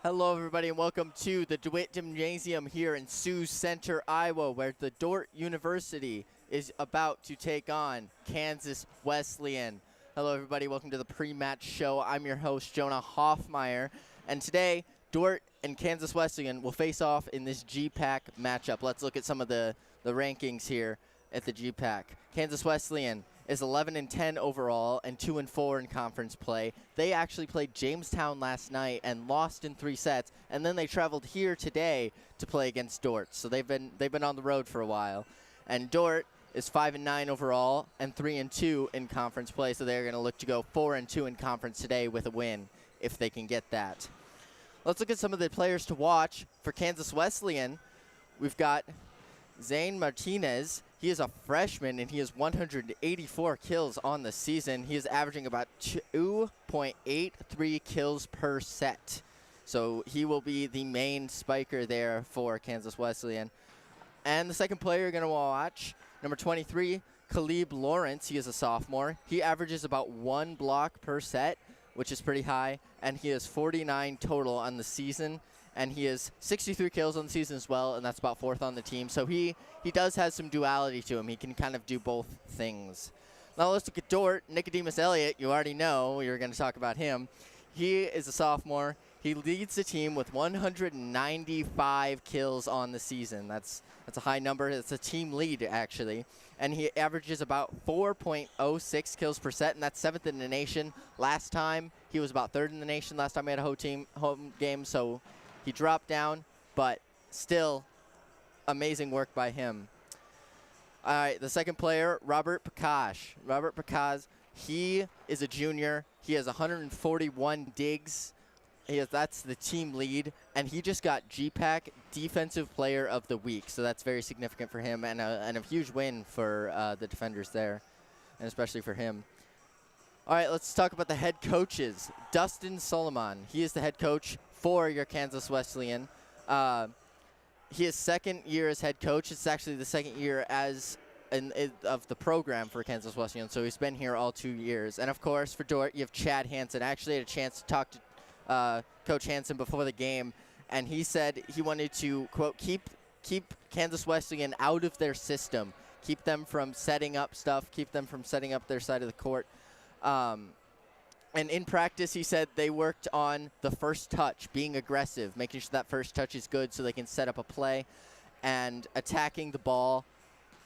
Hello, everybody, and welcome to the DeWitt Gymnasium here in Sioux Center, Iowa, where the Dordt University is about to take on Kansas Wesleyan. Hello, everybody. Welcome to the pre-match show. I'm your host, Jonah Hoffmeyer, and today, Dordt and Kansas Wesleyan will face off in this GPAC matchup. Let's look at some of the rankings here at the GPAC. Kansas Wesleyan is 11-10 overall and 2-4 in conference play. They actually played Jamestown last night and lost in 3 sets, and then they traveled here today to play against Dordt. So they've been on the road for a while. And Dordt is 5-9 overall and 3-2 in conference play, so they're going to look to go 4-2 in conference today with a win if they can get that. Let's look at some of the players to watch for Kansas Wesleyan. We've got Zane Martinez. He is a freshman, and he has 184 kills on the season. He is averaging about 2.83 kills per set. So he will be the main spiker there for Kansas Wesleyan. And the second player you're going to watch, number 23, Caleb Lawrence. He is a sophomore. He averages about 1 block per set, which is pretty high, and he has 49 total on the season. And he has 63 kills on the season as well, and that's about 4th on the team. So he does have some duality to him. He can kind of do both things. Now let's look at Dordt. Nicodemus Elliott, you already know. We were going to talk about him. He is a sophomore. He leads the team with 195 kills on the season. That's a high number. It's a team lead, actually. And he averages about 4.06 kills per set, and that's 7th in the nation. Last time, he was about 3rd in the nation. Last time we had a home game, so he dropped down, but still amazing work by him. All right, the second player, Robert Prakash. Robert Prakash, he is a junior. He has 141 digs. That's the team lead, and he just got GPAC Defensive Player of the Week, so that's very significant for him and a huge win for the defenders there, and especially for him. All right, let's talk about the head coaches. Dustin Solomon, he is the head coach for your Kansas Wesleyan. He is 2nd year as head coach. It's actually the 2nd year of the program for Kansas Wesleyan, so he's been here all 2 years. And, of course, for Dordt, you have Chad Hansen. I actually had a chance to talk to Coach Hansen before the game, and he said he wanted to, quote, keep Kansas Wesleyan out of their system, keep them from setting up stuff, keep them from setting up their side of the court. And in practice, he said they worked on the first touch, being aggressive, making sure that first touch is good so they can set up a play, and attacking the ball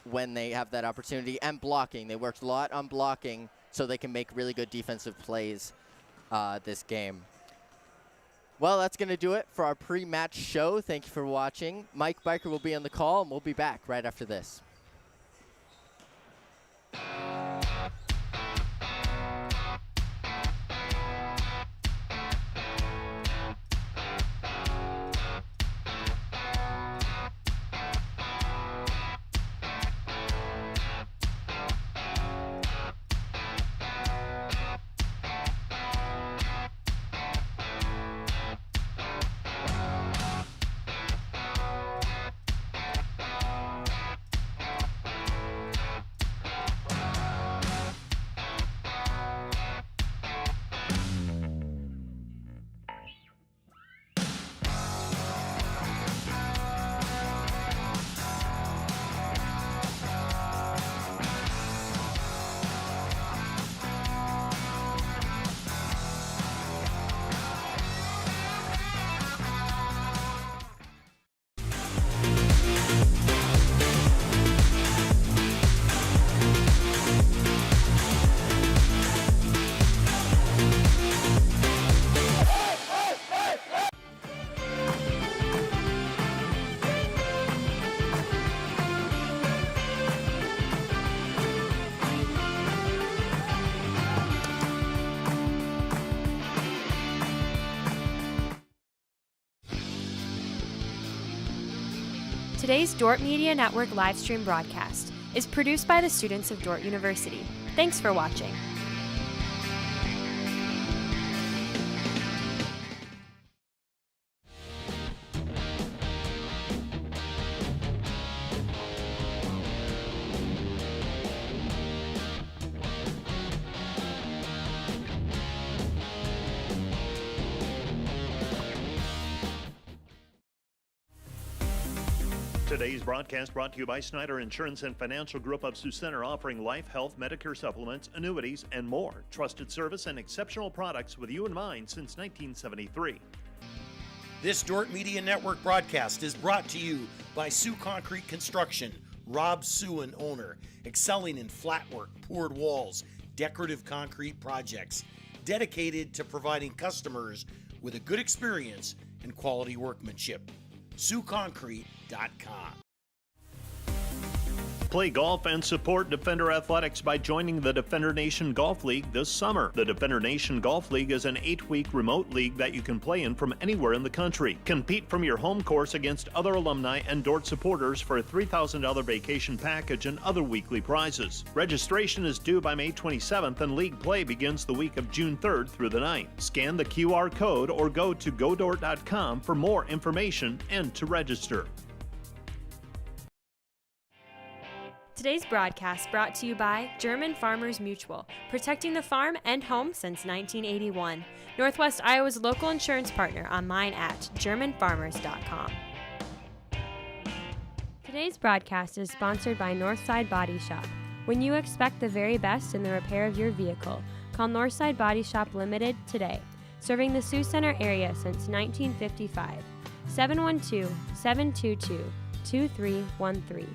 when they have that opportunity, and blocking. They worked a lot on blocking so they can make really good defensive plays this game. Well, that's going to do it for our pre-match show. Thank you for watching. Mike Biker will be on the call, and we'll be back right after this. Today's Dordt Media Network livestream broadcast is produced by the students of Dordt University. Thanks for watching. Today's broadcast brought to you by Snyder Insurance and Financial Group of Sioux Center, offering life, health, Medicare supplements, annuities, and more. Trusted service and exceptional products with you in mind since 1973. This Dordt Media Network broadcast is brought to you by Sioux Concrete Construction. Rob Suen, owner, excelling in flat work, poured walls, decorative concrete projects, dedicated to providing customers with a good experience and quality workmanship. SiouxConcrete.com. Play golf and support Defender Athletics by joining the Defender Nation Golf League this summer. The Defender Nation Golf League is an 8-week remote league that you can play in from anywhere in the country. Compete from your home course against other alumni and Dordt supporters for a $3,000 vacation package and other weekly prizes. Registration is due by May 27th and league play begins the week of June 3rd through the 9th. Scan the QR code or go to godort.com for more information and to register. Today's broadcast brought to you by German Farmers Mutual, protecting the farm and home since 1981. Northwest Iowa's local insurance partner, online at germanfarmers.com. Today's broadcast is sponsored by Northside Body Shop. When you expect the very best in the repair of your vehicle, call Northside Body Shop Limited today, serving the Sioux Center area since 1955. 712-722-2313.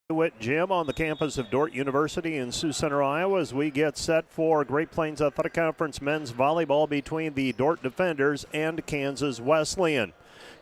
DeWitt Gym on the campus of Dordt University in Sioux Center, Iowa, as we get set for Great Plains Athletic Conference men's volleyball between the Dordt Defenders and Kansas Wesleyan.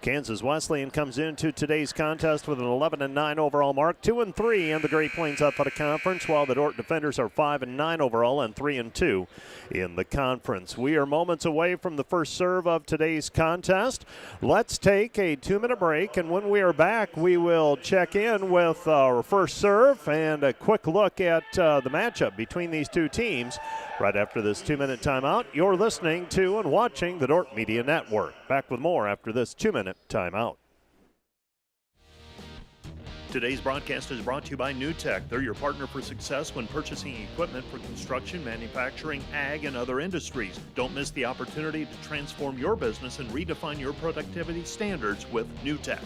Kansas Wesleyan comes into today's contest with an 11-9 overall mark, 2-3 in the Great Plains Athletic Conference, while the Dordt Defenders are 5-9 overall and 3-2 in the conference. We are moments away from the first serve of today's contest. Let's take a 2-minute break, and when we are back, we will check in with our first serve and a quick look at the matchup between these two teams. Right after this 2-minute timeout, you're listening to and watching the Dordt Media Network. Back with more after this 2-minute timeout. Today's broadcast is brought to you by NewTek. They're your partner for success when purchasing equipment for construction, manufacturing, ag, and other industries. Don't miss the opportunity to transform your business and redefine your productivity standards with NewTek.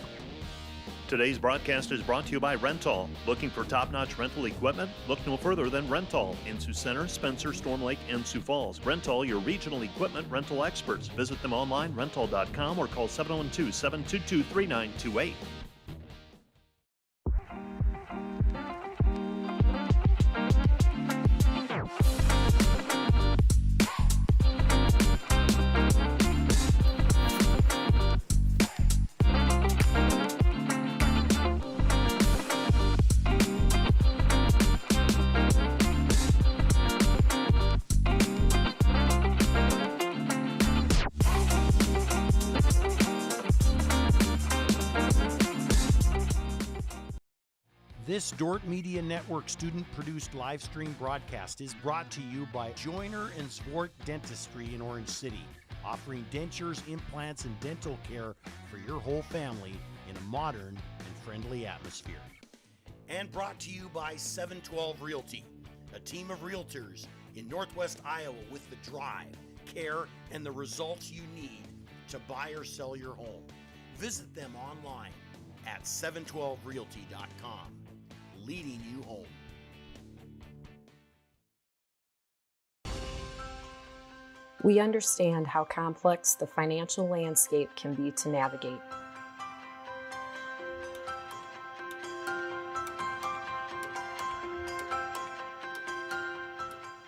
Today's broadcast is brought to you by Rental. Looking for top-notch rental equipment? Look no further than Rental in Sioux Center, Spencer, Storm Lake, and Sioux Falls. Rental, your regional equipment rental experts. Visit them online, rental.com, or call 712-722-3928. This Dordt Media Network student-produced live stream broadcast is brought to you by Joyner & Zwart Dentistry in Orange City, offering dentures, implants, and dental care for your whole family in a modern and friendly atmosphere. And brought to you by 712 Realty, a team of realtors in Northwest Iowa with the drive, care, and the results you need to buy or sell your home. Visit them online at 712realty.com. Leading you home. We understand how complex the financial landscape can be to navigate.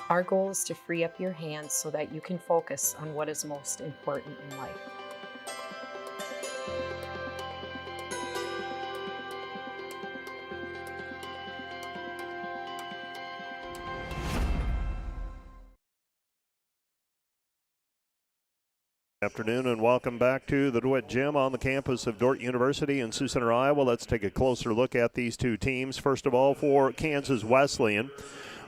Our goal is to free up your hands so that you can focus on what is most important in life. Afternoon and welcome back to the DeWitt Gym on the campus of Dordt University in Sioux Center, Iowa. Let's take a closer look at these two teams. First of all, for Kansas Wesleyan.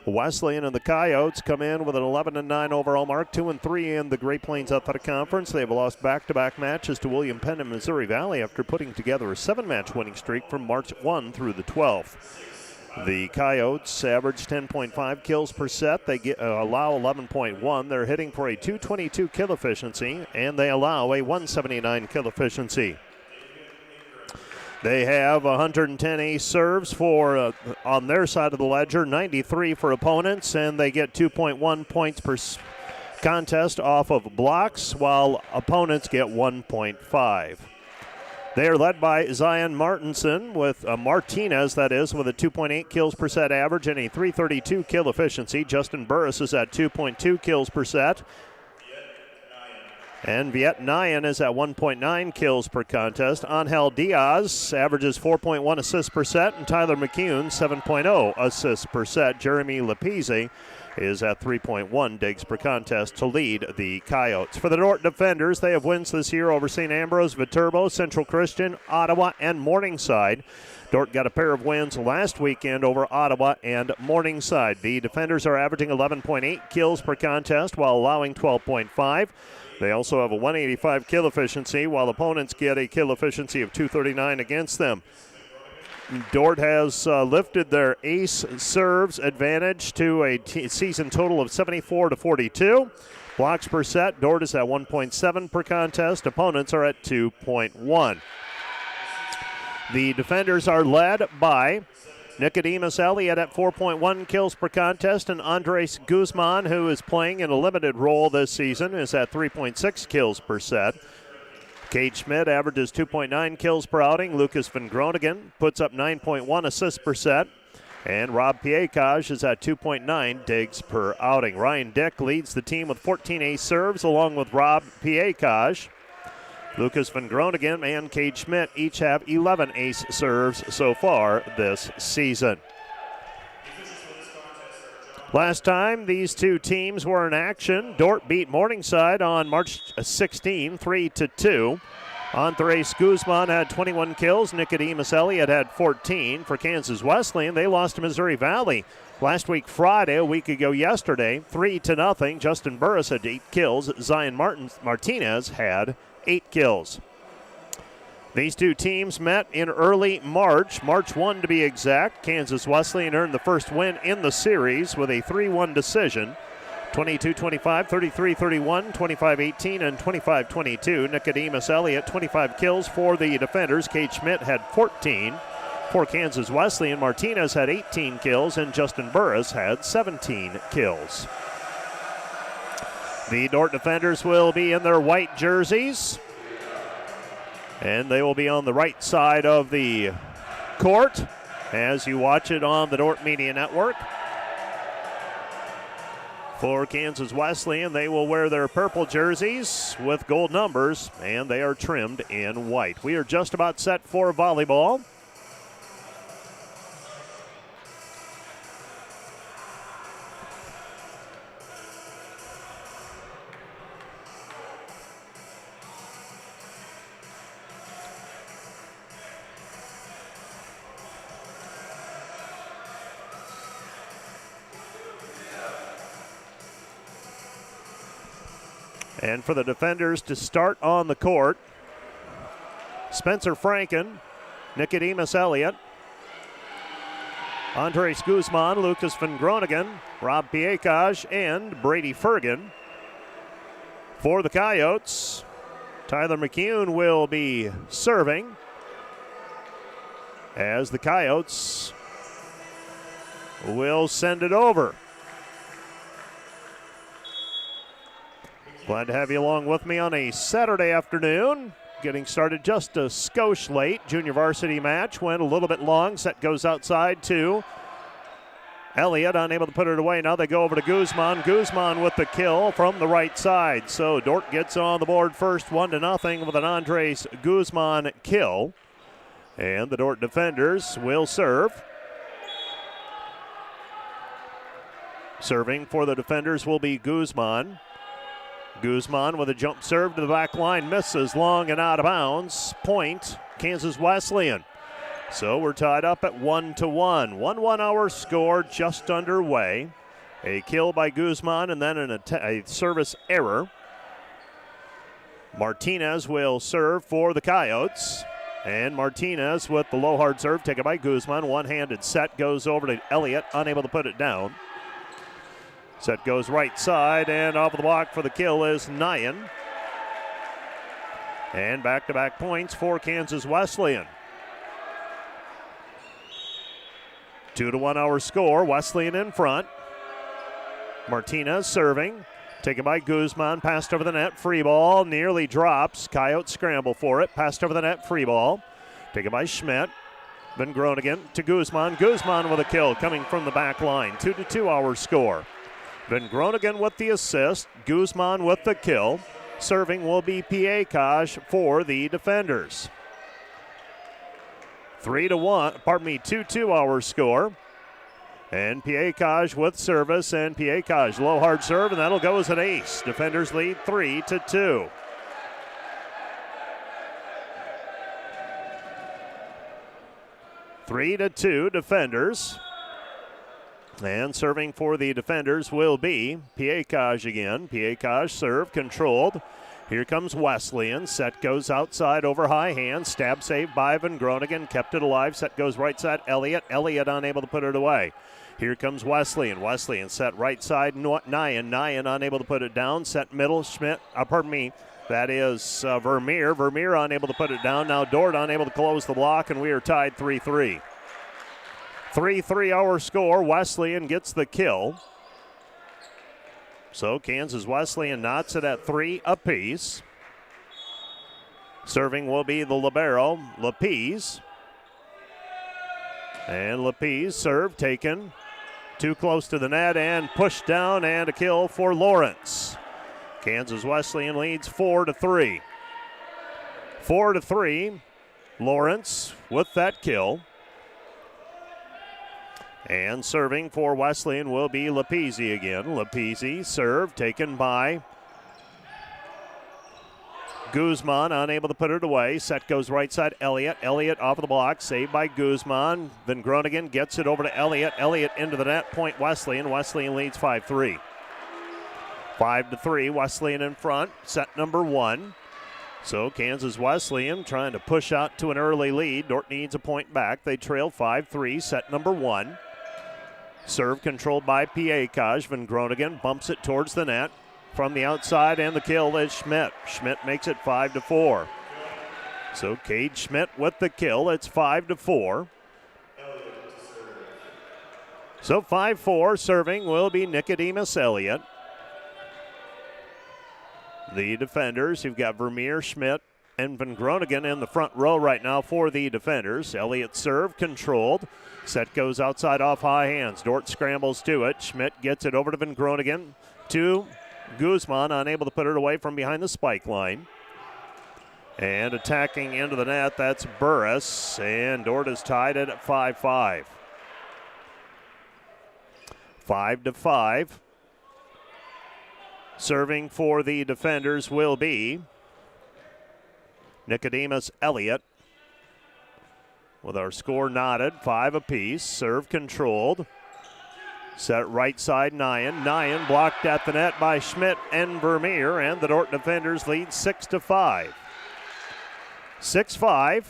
Wesleyan and the Coyotes come in with an 11-9 overall mark, 2-3 in the Great Plains Athletic Conference. They've lost back-to-back matches to William Penn and Missouri Valley after putting together a 7-match winning streak from March 1 through the 12th. The Coyotes average 10.5 kills per set. They allow 11.1. They're hitting for a 222 kill efficiency, and they allow a 179 kill efficiency. They have 110 ace serves for on their side of the ledger, 93 for opponents, and they get 2.1 points per contest off of blocks, while opponents get 1.5. They are led by Zion Martinson with Martinez, that is, with a 2.8 kills per set average and a 332 kill efficiency. Justin Burris is at 2.2 kills per set. And Viet Nyan is at 1.9 kills per contest. Angel Diaz averages 4.1 assists per set, and Tyler McCune 7.0 assists per set. Jeremy Lapise is at 3.1 digs per contest to lead the Coyotes. For the Dordt Defenders, they have wins this year over St. Ambrose, Viterbo, Central Christian, Ottawa, and Morningside. Dordt got a pair of wins last weekend over Ottawa and Morningside. The Defenders are averaging 11.8 kills per contest while allowing 12.5. They also have a 185 kill efficiency, while opponents get a kill efficiency of 239 against them. Dordt has lifted their ace serves advantage to a season total of 74-42. Blocks per set, Dordt is at 1.7 per contest. Opponents are at 2.1. The Defenders are led by Nicodemus Elliott at 4.1 kills per contest, and Andres Guzman, who is playing in a limited role this season, is at 3.6 kills per set. Cade Schmidt averages 2.9 kills per outing. Lucas Van Groningen puts up 9.1 assists per set. And Rob Piekaj is at 2.9 digs per outing. Ryan Dick leads the team with 14 ace serves along with Rob Piekaj. Lucas Van Groningen and Cade Schmidt each have 11 ace serves so far this season. Last time these two teams were in action, Dordt beat Morningside on March 16, 3-2. Andres Guzman had 21 kills. Nicodemus Elliott had 14. For Kansas Wesleyan, they lost to Missouri Valley last week Friday, a week ago yesterday, 3-0. Justin Burris had 8 kills. Zion Martinez had 8 kills. These two teams met in early March 1 to be exact. Kansas Wesleyan earned the first win in the series with a 3-1 decision. 22-25, 33-31, 25-18, and 25-22. Nicodemus Elliott, 25 kills for the defenders. Cade Schmidt had 14. For Kansas Wesleyan, Martinez had 18 kills, and Justin Burris had 17 kills. The Dordt defenders will be in their white jerseys, and they will be on the right side of the court as you watch it on the Dordt Media Network. For Kansas Wesleyan, they will wear their purple jerseys with gold numbers, and they are trimmed in white. We are just about set for volleyball. And for the defenders to start on the court, Spencer Franken, Nicodemus Elliott, Andres Guzman, Lucas Van Groningen, Rob Piekaj, and Brady Fergan. For the Coyotes, Tyler McCune will be serving as the Coyotes will send it over. Glad to have you along with me on a Saturday afternoon. Getting started just a skosh late. Junior varsity match went a little bit long. Set goes outside to Elliott, unable to put it away. Now they go over to Guzman. Guzman with the kill from the right side. So Dordt gets on the board first, 1-0 with an Andres Guzman kill. And the Dordt defenders will serve. Serving for the defenders will be Guzman. Guzman with a jump serve to the back line, misses long and out of bounds. Point, Kansas Wesleyan. So we're tied up at 1-1. 1-1 hour score just underway. A kill by Guzman and then a service error. Martinez will serve for the Coyotes. And Martinez with the low hard serve taken by Guzman. One-handed set goes over to Elliott, unable to put it down. Set goes right side, and off the block for the kill is Nyan. And back-to-back points for Kansas Wesleyan. 2-1 our score. Wesleyan in front. Martinez serving. Taken by Guzman. Passed over the net. Free ball. Nearly drops. Coyotes scramble for it. Passed over the net. Free ball. Taken by Schmidt. Van Groningen to Guzman. Guzman with a kill coming from the back line. 2-2 our score. Van Groningen with the assist, Guzman with the kill. Serving will be Piekaj for the defenders. 2-2 our score. And Piekaj with service, and Piekaj low hard serve, and that'll go as an ace. Defenders lead 3-2. Three to two defenders. And serving for the defenders will be Piekaj again. Piekaj serve controlled. Here comes Wesleyan. Set goes outside over high hand. Stab save by Van Groningen. Kept it alive. Set goes right side. Elliott. Elliott unable to put it away. Here comes Wesleyan. Wesleyan set right side. Nyan. Nyan unable to put it down. Set middle. Schmidt. That is Vermeer. Vermeer unable to put it down. Now Dordt unable to close the block, and we are tied 3-3. 3-3 our score. Wesleyan gets the kill. So Kansas Wesleyan knots it at 3 apiece. Serving will be the libero, Lapise. And Lapise serve taken too close to the net and pushed down, and a kill for Lawrence. Kansas Wesleyan leads 4-3. 4-3. Lawrence with that kill. And serving for Wesleyan will be Lapise again. Lapise serve taken by Guzman, unable to put it away. Set goes right side, Elliott. Elliott off of the block, saved by Guzman. Then Groningen gets it over to Elliott. Elliott into the net, point Wesleyan. Wesleyan leads 5-3. 5-3, Wesleyan in front, set number 1. So Kansas Wesleyan trying to push out to an early lead. Dordt needs a point back. They trail 5-3, set number 1. Serve controlled by Piekaj. Van Groningen bumps it towards the net. From the outside, and the kill is Schmidt. Schmidt makes it 5-4. So Cade Schmidt with the kill. It's 5-4. So 5-4, serving will be Nicodemus Elliott. The defenders, you've got Vermeer, Schmidt, and Van Groningen in the front row right now for the defenders. Elliott serve controlled. Set goes outside off high hands. Dordt scrambles to it. Schmidt gets it over to Van Groningen. To Guzman, unable to put it away from behind the spike line. And attacking into the net, that's Burris. And Dordt is tied at 5-5. 5-5. Serving for the defenders will be Nicodemus Elliott. With our score knotted, 5 apiece. Serve controlled. Set right side, Nyan. Nyan blocked at the net by Schmidt and Vermeer, and the Dordt defenders lead 6-5. 6-5.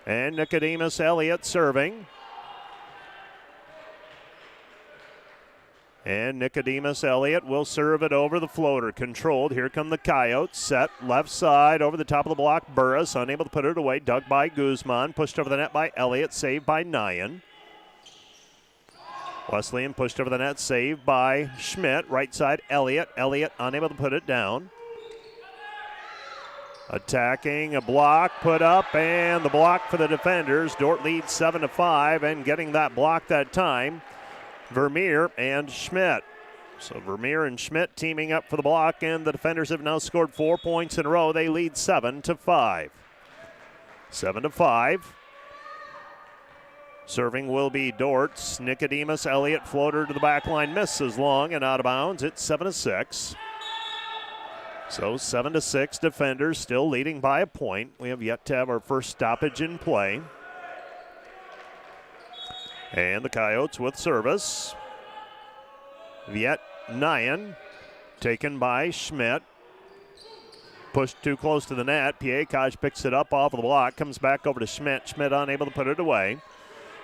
And Nicodemus Elliott serving. And Nicodemus Elliott will serve it over the floater. Controlled. Here come the Coyotes. Set left side over the top of the block. Burris unable to put it away. Dug by Guzman. Pushed over the net by Elliott. Saved by Nyan. Wesleyan pushed over the net. Saved by Schmidt. Right side Elliott. Elliott unable to put it down. Attacking a block. Put up. And the block for the defenders. Dordt leads 7-5. And getting that block that time, Vermeer and Schmidt. So Vermeer and Schmidt teaming up for the block, and the defenders have now scored 4 points in a row. They lead 7-5. 7-5. Serving will be Dordt's. Nicodemus Elliott, floater to the back line, misses long and out of bounds. It's 7-6. So 7-6, defenders still leading by a point. We have yet to have our first stoppage in play. And the Coyotes with service. Viet Nyan taken by Schmidt. Pushed too close to the net. Piekaj picks it up off of the block. Comes back over to Schmidt. Schmidt unable to put it away.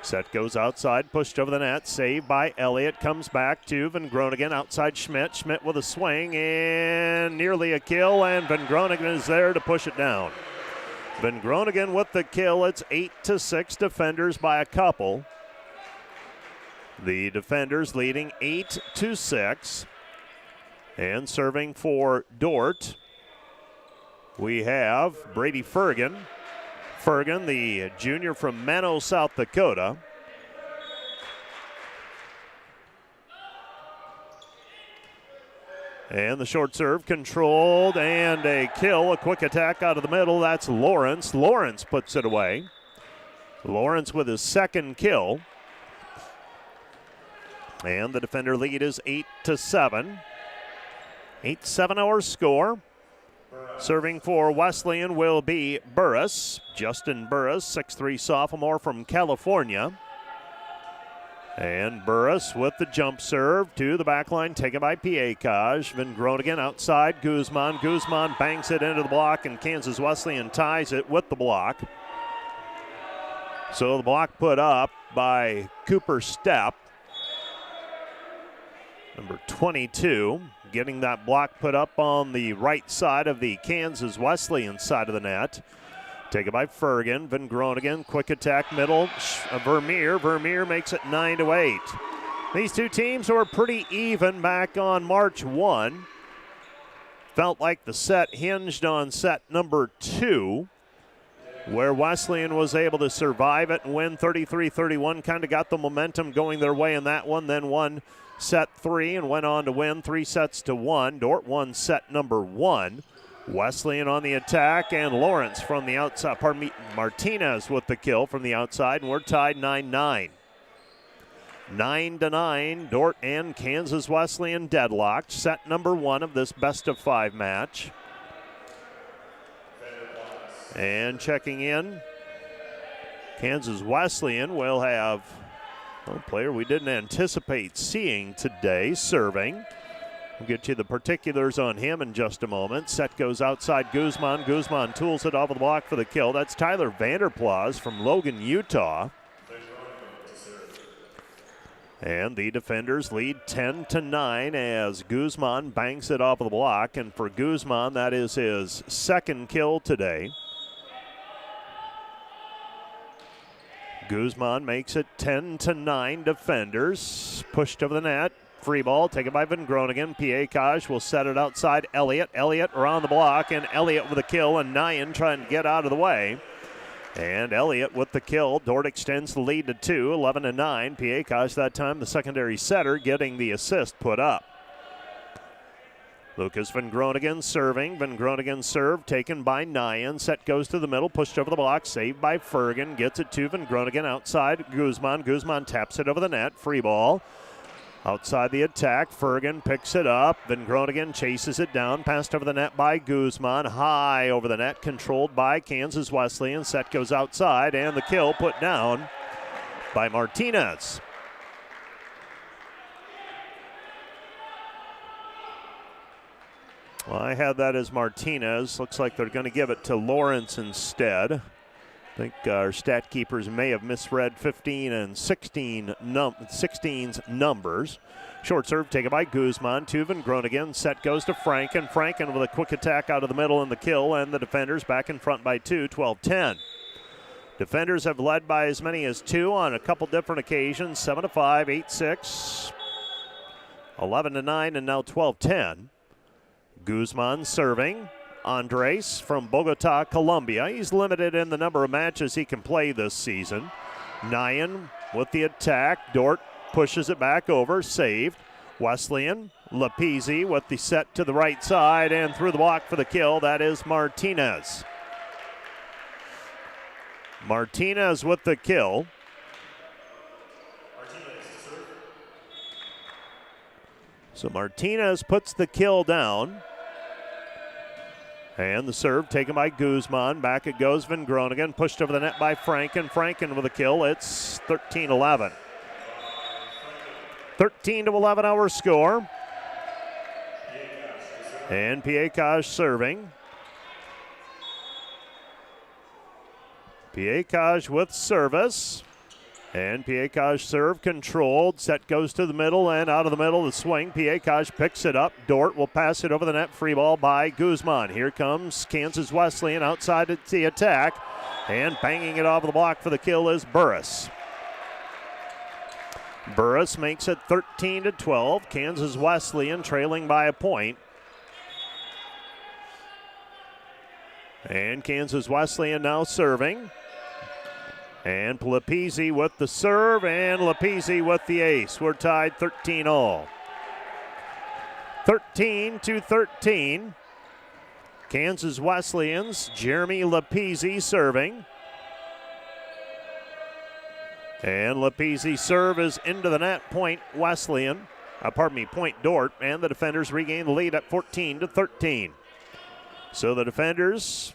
Set goes outside. Pushed over the net. Saved by Elliott. Comes back to Van Groningen. Outside Schmidt. Schmidt with a swing and nearly a kill. And Van Groningen is there to push it down. Van Groningen with the kill. It's 8-6, defenders by a couple. The defenders leading 8-6. And serving for Dordt, we have Brady Fergan. Fergan, the junior from Mano, South Dakota. And the short serve controlled, and a kill, a quick attack out of the middle. That's Lawrence. Lawrence puts it away. Lawrence with his second kill. And the defender lead is 8-7. 8-7 our score. Serving for Wesleyan will be Burris. Justin Burris, 6'3" sophomore from California. And Burris with the jump serve to the back line, taken by Piekaj. Van Groningen outside, Guzman. Guzman bangs it into the block, and Kansas Wesleyan ties it with the block. So the block put up by Cooper Stepp. Number 22, getting that block put up on the right side of the Kansas Wesleyan side of the net. Taken by Fergan. Van Groningen, quick attack middle. Vermeer. Vermeer makes it 9-8. These two teams were pretty even back on March 1. Felt like the set hinged on set number 2, where Wesleyan was able to survive it and win 33-31. Kind of got the momentum going their way in that one, then won set 3 and went on to win 3-1. Dordt won set number 1. Wesleyan on the attack, and Lawrence from the outside, Martinez with the kill from the outside, and we're tied 9-9. 9-9, Dordt and Kansas Wesleyan deadlocked. Set number 1 of this best-of-5 match. And checking in, Kansas Wesleyan will have a player we didn't anticipate seeing today serving. We'll get you the particulars on him in just a moment. Set goes outside Guzman. Guzman tools it off of the block for the kill. That's Tyler Vanderplas from Logan, Utah. And the defenders lead 10-9 as Guzman banks it off of the block. And for Guzman, that is his second kill today. Guzman makes it 10-9 defenders. Pushed over the net. Free ball taken by Van Groningen. Piekaj will set it outside Elliott. Elliott around the block, and Elliott with a kill, and Nyan trying to get out of the way. And Elliott with the kill. Dordt extends the lead to 2, 11-9. Piekaj that time the secondary setter getting the assist put up. Lucas Van Groningen serving. Van Groningen serve taken by Nyan. Set goes to the middle, pushed over the block, saved by Fergan. Gets it to Van Groningen outside Guzman. Guzman taps it over the net. Free ball. Outside the attack, Fergan picks it up. Van Groningen chases it down, passed over the net by Guzman. High over the net, controlled by Kansas Wesleyan. Set goes outside, and the kill put down by Martinez. Well, I had that as Martinez. Looks like they're going to give it to Lawrence instead. I think our stat keepers may have misread 15 and 16's numbers. Short serve taken by Guzman. To Van Groningen. Set goes to Franken. Franken with a quick attack out of the middle and the kill, and the defenders back in front by 2, 12-10. Defenders have led by as many as 2 on a couple different occasions. 7-5, 8-6, 11-9, and now 12-10. Guzman serving. Andres from Bogota, Colombia. He's limited in the number of matches he can play this season. Nyan with the attack. Dordt pushes it back over. Saved. Wesleyan. Lapizzi with the set to the right side and through the block for the kill. That is Martinez. Martinez with the kill. So Martinez puts the kill down. And the serve taken by Guzman. Back it goes. Van Groningen pushed over the net by Franken. Franken with a kill. It's 13-11. 13-11 our score. And Piekaj serving. Piekaj with service. And Piekaj serve controlled. Set goes to the middle and out of the middle. The swing. Piekaj picks it up. Dordt will pass it over the net. Free ball by Guzman. Here comes Kansas Wesleyan outside at the attack. And banging it off the block for the kill is Burris. Burris makes it 13-12. Kansas Wesleyan trailing by a point. And Kansas Wesleyan now serving. And Lapizzi with the serve, and Lapizzi with the ace. We're tied 13-all. 13-13. Kansas Wesleyan's Jeremy Lapizzi serving. And Lapizzi's serve is into the net. Point Wesleyan. Point Dordt. And the defenders regain the lead at 14-13. So the defenders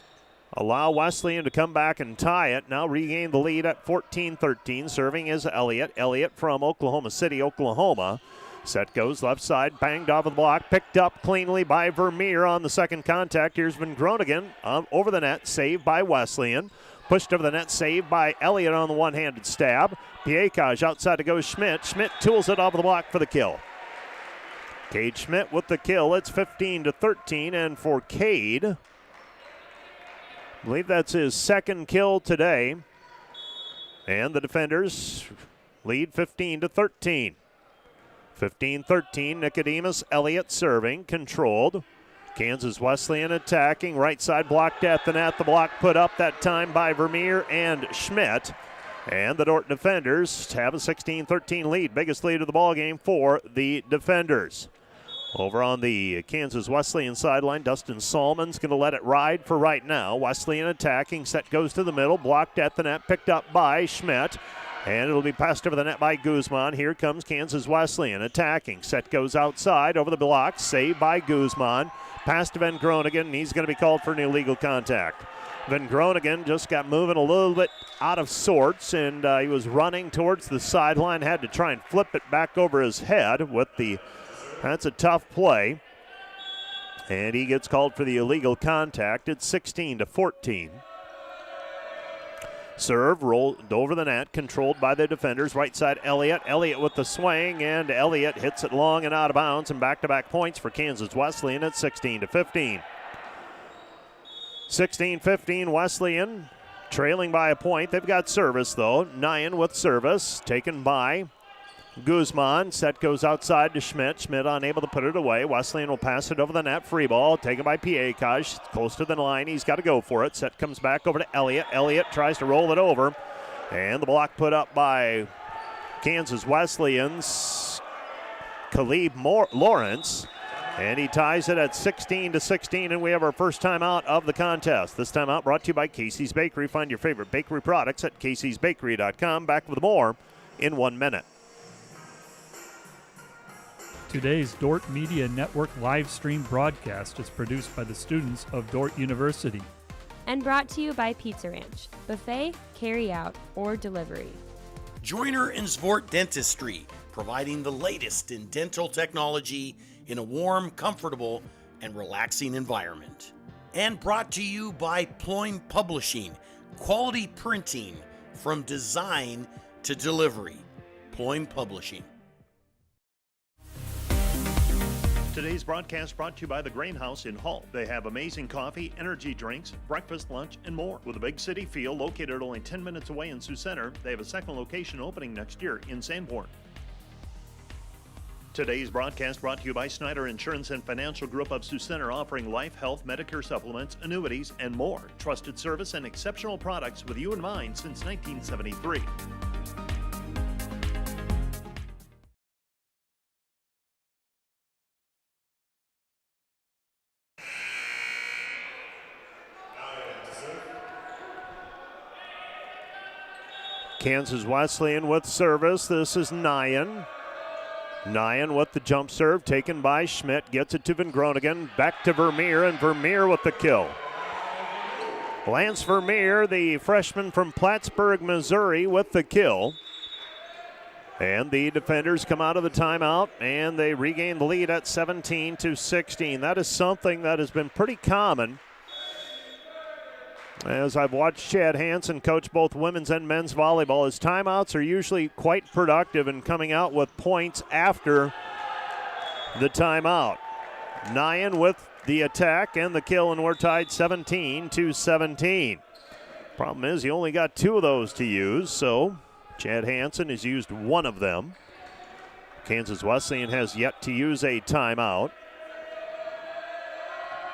allow Wesleyan to come back and tie it. Now regain the lead at 14-13. Serving is Elliott. Elliott from Oklahoma City, Oklahoma. Set goes left side, banged off of the block, picked up cleanly by Vermeer on the second contact. Here's Van Groningen over the net, saved by Wesleyan. Pushed over the net, saved by Elliott on the one-handed stab. Piekaj outside to go Schmidt. Schmidt tools it off of the block for the kill. Cade Schmidt with the kill. It's 15-13, and for Cade, I believe that's his second kill today. And the defenders lead 15-13. 15-13, Nicodemus Elliott serving, controlled. Kansas Wesleyan attacking. Right side blocked at the net. The block put up that time by Vermeer and Schmidt. And the Dordt defenders have a 16-13 lead. Biggest lead of the ball game for the defenders. Over on the Kansas Wesleyan sideline, Dustin Salmon's going to let it ride for right now. Wesleyan attacking. Set goes to the middle. Blocked at the net. Picked up by Schmidt. And it'll be passed over the net by Guzman. Here comes Kansas Wesleyan attacking. Set goes outside over the block. Saved by Guzman. Pass to Van Groningen, and he's going to be called for an illegal contact. Van Groningen just got moving a little bit out of sorts, and he was running towards the sideline. Had to try and flip it back over his head with the... That's a tough play. And he gets called for the illegal contact. It's 16-14. Serve rolled over the net, controlled by the defenders. Right side, Elliott. Elliott with the swing, and Elliott hits it long and out of bounds, and back-to-back points for Kansas Wesleyan at 16-15. 16-15 Wesleyan, trailing by a point. They've got service, though. Nyan with service, taken by Guzman. Set goes outside to Schmidt. Schmidt unable to put it away. Wesleyan will pass it over the net. Free ball taken by Piekaj. Close to the line. He's got to go for it. Set comes back over to Elliott. Elliott tries to roll it over. And the block put up by Kansas Wesleyan's Caleb Lawrence. And he ties it at 16-16, and we have our first timeout of the contest. This timeout brought to you by Casey's Bakery. Find your favorite bakery products at caseysbakery.com. Back with more in 1 minute. Today's Dordt Media Network live stream broadcast is produced by the students of Dordt University. And brought to you by Pizza Ranch, buffet, carry out, or delivery. Joyner and Zvort Dentistry, providing the latest in dental technology in a warm, comfortable, and relaxing environment. And brought to you by Ployne Publishing, quality printing from design to delivery. Ployne Publishing. Today's broadcast brought to you by the Grain House in Hull. They have amazing coffee, energy drinks, breakfast, lunch, and more. With a big city feel, located only 10 minutes away in Sioux Center, they have a second location opening next year in Sanborn. Today's broadcast brought to you by Snyder Insurance and Financial Group of Sioux Center, offering life, health, Medicare supplements, annuities, and more. Trusted service and exceptional products with you in mind since 1973. Kansas Wesleyan with service. This is Nyan. Nyan with the jump serve, taken by Schmidt. Gets it to Van Groningen. Back to Vermeer, and Vermeer with the kill. Lance Vermeer, the freshman from Plattsburgh, Missouri, with the kill. And the defenders come out of the timeout, and they regain the lead at 17-16. That is something that has been pretty common, as I've watched Chad Hansen coach both women's and men's volleyball. His timeouts are usually quite productive in coming out with points after the timeout. Nyan with the attack and the kill, and we're tied 17-17. Problem is, he only got 2 of those to use, so Chad Hansen has used 1 of them. Kansas Wesleyan has yet to use a timeout.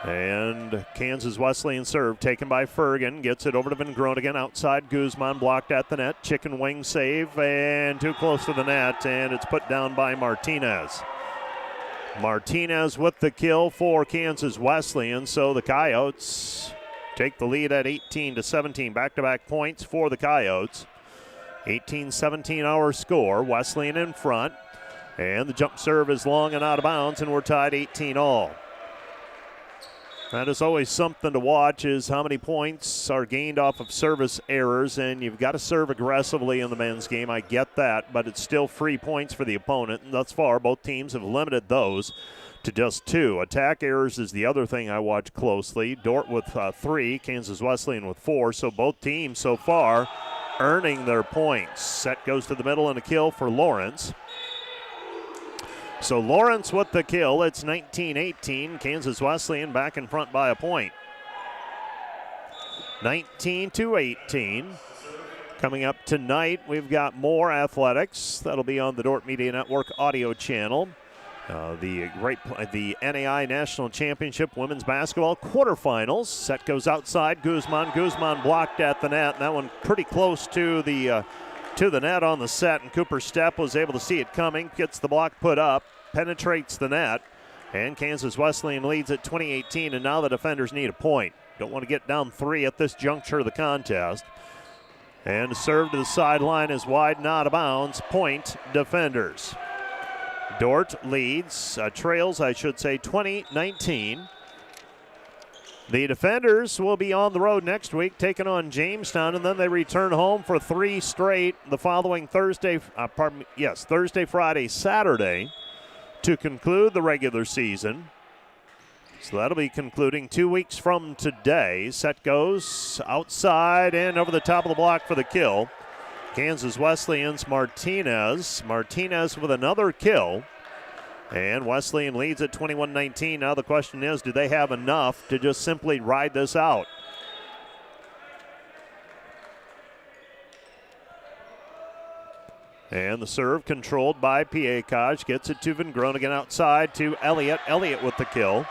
And Kansas Wesleyan serve taken by Fergan. Gets it over to Van Groningen. Outside Guzman, blocked at the net. Chicken wing save, and too close to the net, and it's put down by Martinez. Martinez with the kill for Kansas Wesleyan, so the Coyotes take the lead at 18-17. Back-to-back points for the Coyotes. 18-17 our score. Wesleyan in front, and the jump serve is long and out of bounds, and we're tied 18-all. That is always something to watch, is how many points are gained off of service errors, and you've got to serve aggressively in the men's game. I get that, but it's still free points for the opponent, and thus far both teams have limited those to just 2. Attack errors is the other thing I watch closely. Dordt with 3, Kansas Wesleyan with 4, so both teams so far earning their points. Set goes to the middle and a kill for Lawrence. So Lawrence with the kill. It's 19-18. Kansas Wesleyan back in front by a point. 19-18. Coming up tonight, we've got more athletics. That'll be on the Dordt Media Network audio channel. The NAI National Championship Women's Basketball quarterfinals. Set goes outside. Guzman blocked at the net. And that one pretty close to the net on the set. And Cooper Stepp was able to see it coming. Gets the block put up. Penetrates the net. And Kansas Wesleyan leads at 20-18. And now the defenders need a point. Don't want to get down 3 at this juncture of the contest. And the serve to the sideline is wide and out of bounds. Point defenders. Dordt trails 20-19. The defenders will be on the road next week, taking on Jamestown, and then they return home for 3 straight the following Thursday, Friday, Saturday to conclude the regular season. So that'll be concluding 2 weeks from today. Set goes outside and over the top of the block for the kill. Kansas Wesleyan's Martinez with another kill. And Wesleyan leads at 21-19. Now the question is, do they have enough to just simply ride this out? And the serve controlled by Piekaj. Gets it to Van Groningen outside to Elliott. Elliott with the kill.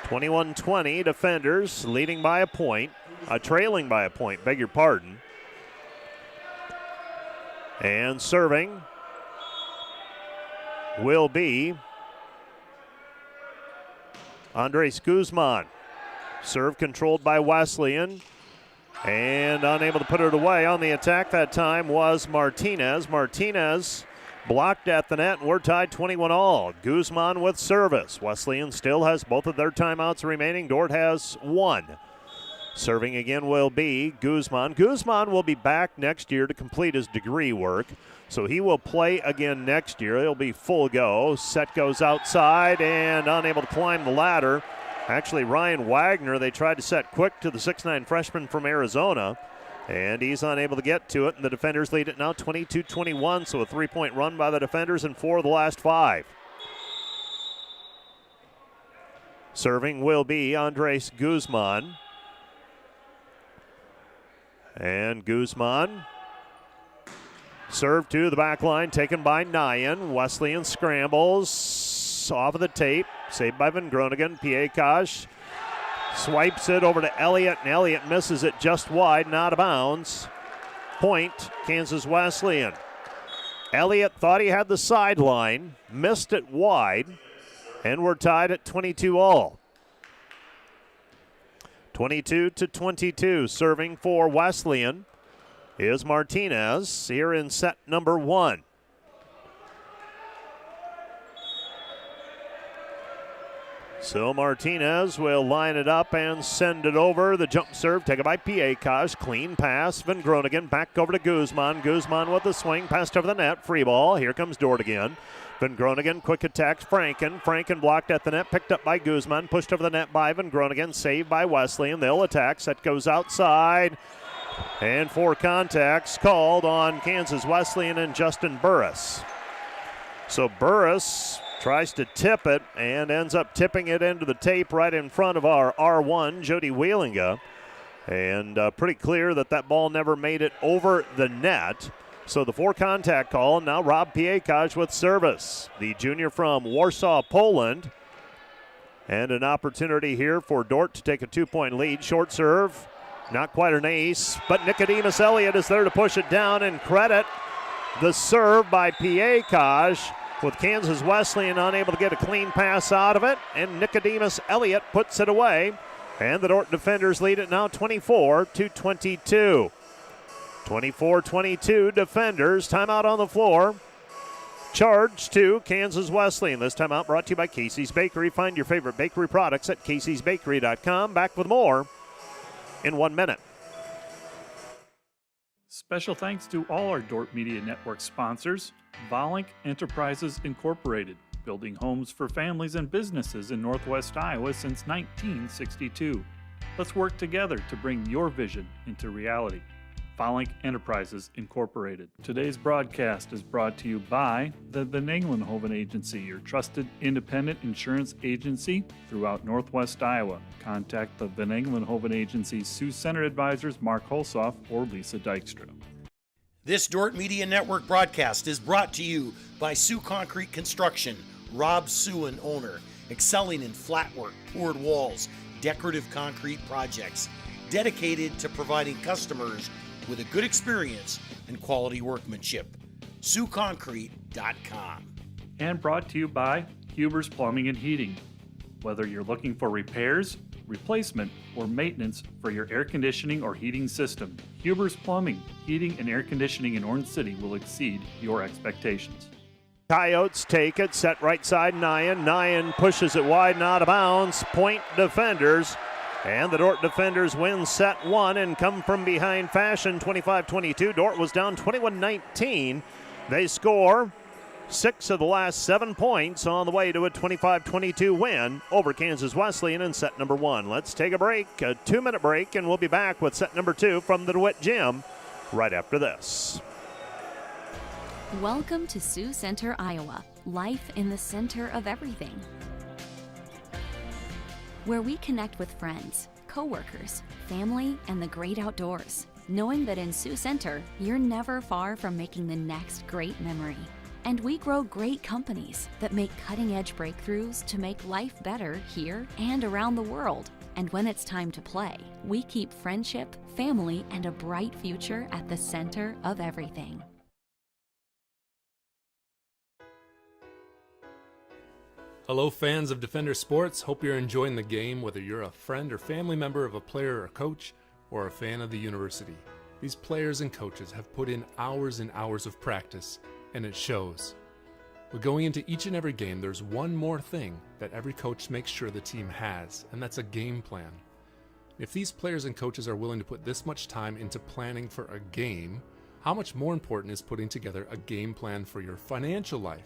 21-20, defenders leading by a point. Trailing by a point, beg your pardon. And serving will be Andres Guzman. Serve controlled by Wesleyan. And unable to put it away on the attack that time was Martinez. Martinez blocked at the net, and we're tied 21-all. Guzman with service. Wesleyan still has both of their timeouts remaining. Dordt has 1. Serving again will be Guzman. Guzman will be back next year to complete his degree work, so he will play again next year. He'll be full go. Set goes outside and unable to climb the ladder. Actually, Ryan Wagner, they tried to set quick to the 6'9 freshman from Arizona, and he's unable to get to it, and the defenders lead it now 22-21, so a 3-point run by the defenders in 4 of the last 5. Serving will be Andres Guzman. And Guzman, serve to the back line, taken by Nyan. Wesleyan scrambles off of the tape, saved by Van Groningen. Piekaj swipes it over to Elliott, and Elliott misses it just wide and out of bounds. Point, Kansas Wesleyan. Elliott thought he had the sideline, missed it wide, and we're tied at 22-all. 22-22, serving for Wesleyan is Martinez here in set number 1. So Martinez will line it up and send it over. The jump serve taken by Piekaj. Clean pass. Van Groningen back over to Guzman. Guzman with the swing. Passed over the net. Free ball. Here comes Dordt again. Van Groningen, quick attack, Franken blocked at the net, picked up by Guzman, pushed over the net by Van Groningen, saved by Wesleyan. They'll attack, set goes outside, and 4 contacts called on Kansas Wesleyan and Justin Burris. So Burris tries to tip it and ends up tipping it into the tape right in front of our R1, Jody Wheelinga. And pretty clear that ball never made it over the net. So the 4 contact call, and now Rob Piekaj with service. The junior from Warsaw, Poland. And an opportunity here for Dordt to take a 2-point lead. Short serve, not quite an ace, but Nicodemus Elliott is there to push it down, and credit the serve by Piekaj, with Kansas Wesleyan unable to get a clean pass out of it, and Nicodemus Elliott puts it away. And the Dordt defenders lead it now 24-22. 24-22 defenders. Timeout on the floor. Charge to Kansas Wesleyan. This timeout brought to you by Casey's Bakery. Find your favorite bakery products at caseysbakery.com. Back with more in 1 minute. Special thanks to all our Dordt Media Network sponsors. Volink Enterprises Incorporated, building homes for families and businesses in Northwest Iowa since 1962. Let's work together to bring your vision into reality. Volink Enterprises Incorporated. Today's broadcast is brought to you by the Van Engelenhoven Agency, your trusted independent insurance agency throughout Northwest Iowa. Contact the Van Engelenhoven Agency's Sioux Center advisors Mark Holsoff or Lisa Dykstra. This Dordt Media Network broadcast is brought to you by Sioux Concrete Construction, Rob Suen, owner, excelling in flat work, poured walls, decorative concrete projects, dedicated to providing customers with a good experience and quality workmanship. SiouxConcrete.com. And brought to you by Huber's Plumbing and Heating. Whether you're looking for repairs, replacement, or maintenance for your air conditioning or heating system, Huber's Plumbing, Heating, and Air Conditioning in Orange City will exceed your expectations. Coyotes take it, set right side, Nyan. Nyan pushes it wide and out of bounds. Point defenders. And the Dordt defenders win set one and come from behind fashion, 25-22. Dordt was down 21-19. They score 6 of the last 7 points on the way to a 25-22 win over Kansas Wesleyan in set number 1. Let's take a break, a 2-minute break, and we'll be back with set number 2 from the DeWitt Gym right after this. Welcome to Sioux Center, Iowa. Life in the center of everything. Where we connect with friends, coworkers, family, and the great outdoors. Knowing that in Sioux Center, you're never far from making the next great memory. And we grow great companies that make cutting-edge breakthroughs to make life better here and around the world. And when it's time to play, we keep friendship, family, and a bright future at the center of everything. Hello fans of Defender Sports, hope you're enjoying the game whether you're a friend or family member of a player or coach or a fan of the university. These players and coaches have put in hours and hours of practice, and it shows. But going into each and every game, there's one more thing that every coach makes sure the team has, and that's a game plan. If these players and coaches are willing to put this much time into planning for a game, how much more important is putting together a game plan for your financial life?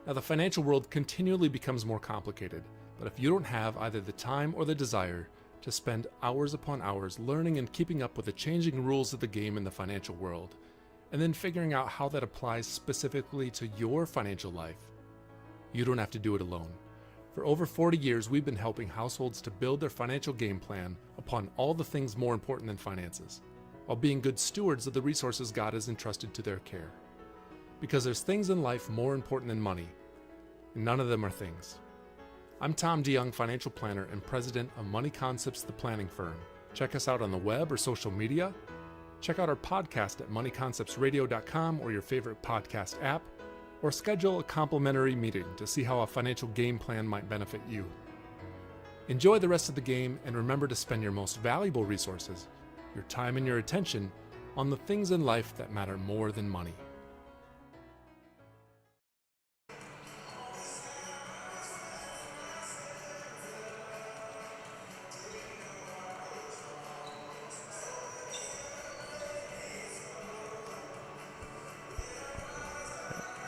Now, the financial world continually becomes more complicated, but if you don't have either the time or the desire to spend hours upon hours learning and keeping up with the changing rules of the game in the financial world, and then figuring out how that applies specifically to your financial life, you don't have to do it alone. For over 40 years, we've been helping households to build their financial game plan upon all the things more important than finances, while being good stewards of the resources God has entrusted to their care. Because there's things in life more important than money, and none of them are things. I'm Tom DeYoung, financial planner and president of Money Concepts, the planning firm. Check us out on the web or social media. Check out our podcast at moneyconceptsradio.com or your favorite podcast app, or schedule a complimentary meeting to see how a financial game plan might benefit you. Enjoy the rest of the game, and remember to spend your most valuable resources, your time and your attention, on the things in life that matter more than money.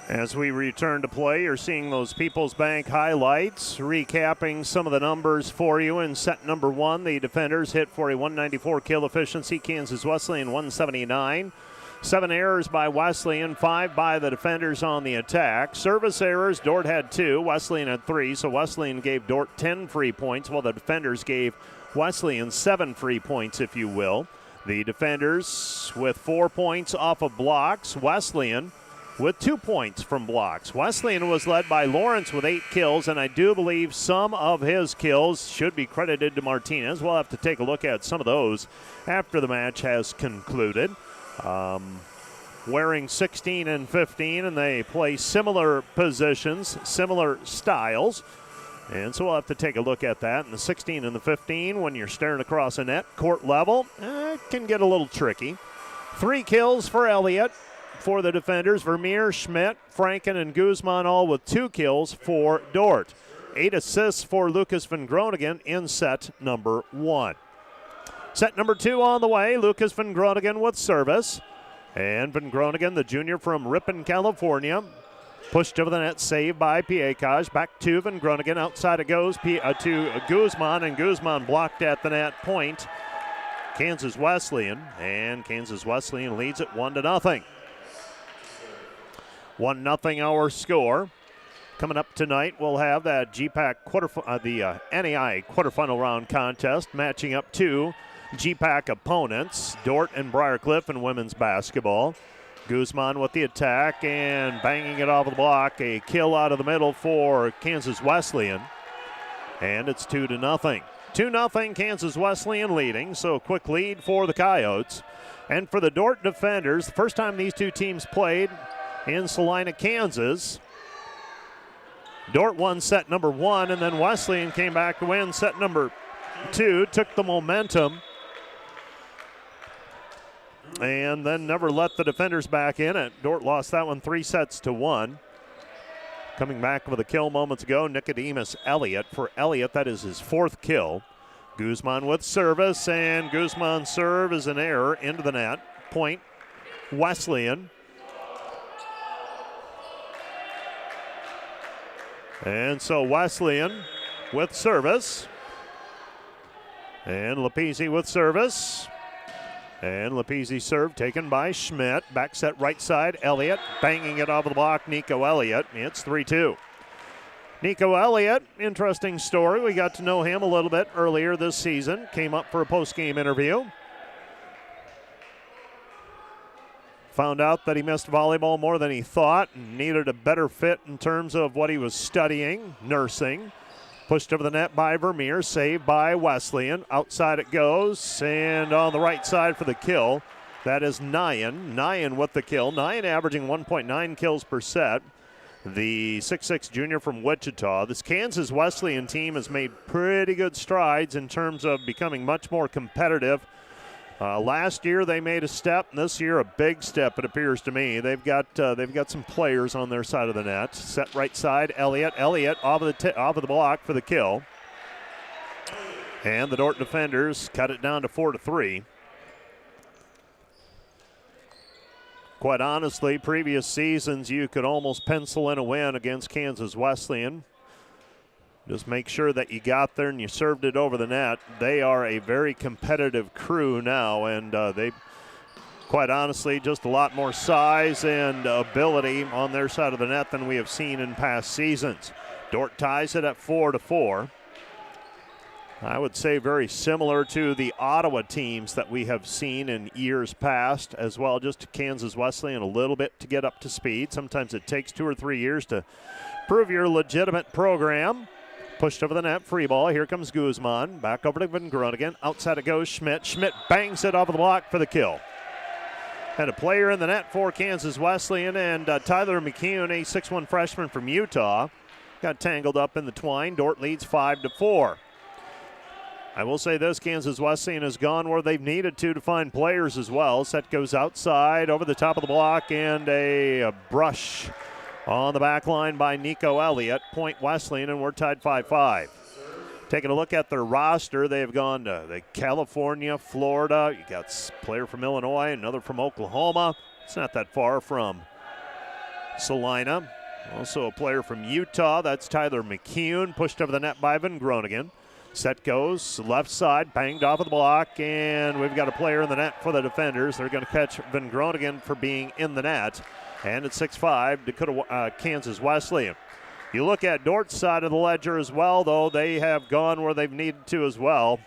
As we return to play, you're seeing those People's Bank highlights, recapping some of the numbers for you. In set number 1, the defenders hit for a 194 kill efficiency, Kansas Wesleyan 179. 7 errors by Wesleyan, 5 by the defenders on the attack. Service errors, Dordt had 2, Wesleyan had 3, so Wesleyan gave Dordt 10 free points, while the defenders gave Wesleyan 7 free points, if you will. The defenders with 4 points off of blocks, Wesleyan with 2 points from blocks. Wesleyan was led by Lawrence with 8 kills, and I do believe some of his kills should be credited to Martinez. We'll have to take a look at some of those after the match has concluded. Wearing 16 and 15, and they play similar positions, similar styles. And so we'll have to take a look at that. And the 16 and the 15, when you're staring across a net, court level, it can get a little tricky. 3 kills for Elliott. For the defenders, Vermeer, Schmidt, Franken, and Guzman all with 2 kills for Dordt. 8 assists for Lucas Van Groningen in set number 1. Set number 2 on the way, Lucas Van Groningen with service. And Van Groningen, the junior from Ripon, California, pushed over the net, saved by Piekaj. Back to Van Groningen, outside it goes to Guzman, and Guzman blocked at the net point. Kansas Wesleyan, and Kansas Wesleyan leads it 1-0. 1-0 our score. Coming up tonight, we'll have that GPAC the NAI quarterfinal round contest, matching up 2 GPAC opponents, Dordt and Briarcliff in women's basketball. Guzman with the attack and banging it off the block. A kill out of the middle for Kansas Wesleyan. And it's 2-0. 2-0 Kansas Wesleyan leading, so a quick lead for the Coyotes. And for the Dordt defenders, the first time these two teams played in Salina, Kansas, Dordt won set number 1, and then Wesleyan came back to win set number 2, took the momentum, and then never let the defenders back in it. Dordt lost that one 3-1. Coming back with a kill moments ago, Nicodemus Elliott. For Elliott, that is his 4th kill. Guzman with service, and Guzman's serve is an error into the net. Point Wesleyan. And so Wesleyan with service. And Lapizzi with service. And Lapizzi's serve taken by Schmidt. Back set right side, Elliott banging it off the block, Nico Elliott. It's 3-2. Nico Elliott, interesting story. We got to know him a little bit earlier this season. Came up for a post-game interview. Found out that he missed volleyball more than he thought and needed a better fit in terms of what he was studying, nursing. Pushed over the net by Vermeer, saved by Wesleyan. Outside it goes, and on the right side for the kill, that is Nyan. Nyan with the kill. Nyan averaging 1.9 kills per set. The 6'6 junior from Wichita. This Kansas Wesleyan team has made pretty good strides in terms of becoming much more competitive. Last year they made a step, and this year a big step, it appears to me. They've got some players on their side of the net. Set right side, Elliott. Elliott off of the block for the kill. And the Dordt defenders cut it down to 4-3. Quite honestly, previous seasons you could almost pencil in a win against Kansas Wesleyan. Just make sure that you got there and you served it over the net. They are a very competitive crew now, and they, quite honestly, just a lot more size and ability on their side of the net than we have seen in past seasons. Dordt ties it at 4-4. I would say very similar to the Ottawa teams that we have seen in years past, as well, just Kansas Wesleyan a little bit to get up to speed. Sometimes it takes 2 or 3 years to prove your legitimate program. Pushed over the net, free ball. Here comes Guzman. Back over to Van Groningen. Outside it goes Schmidt. Schmidt bangs it off the block for the kill. And a player in the net for Kansas Wesleyan, and Tyler McCune, a 6'1 freshman from Utah, got tangled up in the twine. Dordt leads 5-4. I will say this, Kansas Wesleyan has gone where they've needed to find players as well. Set goes outside, over the top of the block, and a brush on the back line by Nico Elliott. Point Wesleyan, and we're tied 5-5. Taking a look at their roster, they've gone to California, Florida. You got a player from Illinois, another from Oklahoma. It's not that far from Salina. Also a player from Utah, that's Tyler McCune, pushed over the net by Van Groningen. Set goes left side, banged off of the block, and we've got a player in the net for the defenders. They're going to catch Van Groningen for being in the net. And it's 6-5, Kansas Wesleyan. You look at Dordt's side of the ledger as well, though. They have gone where they've needed to as well.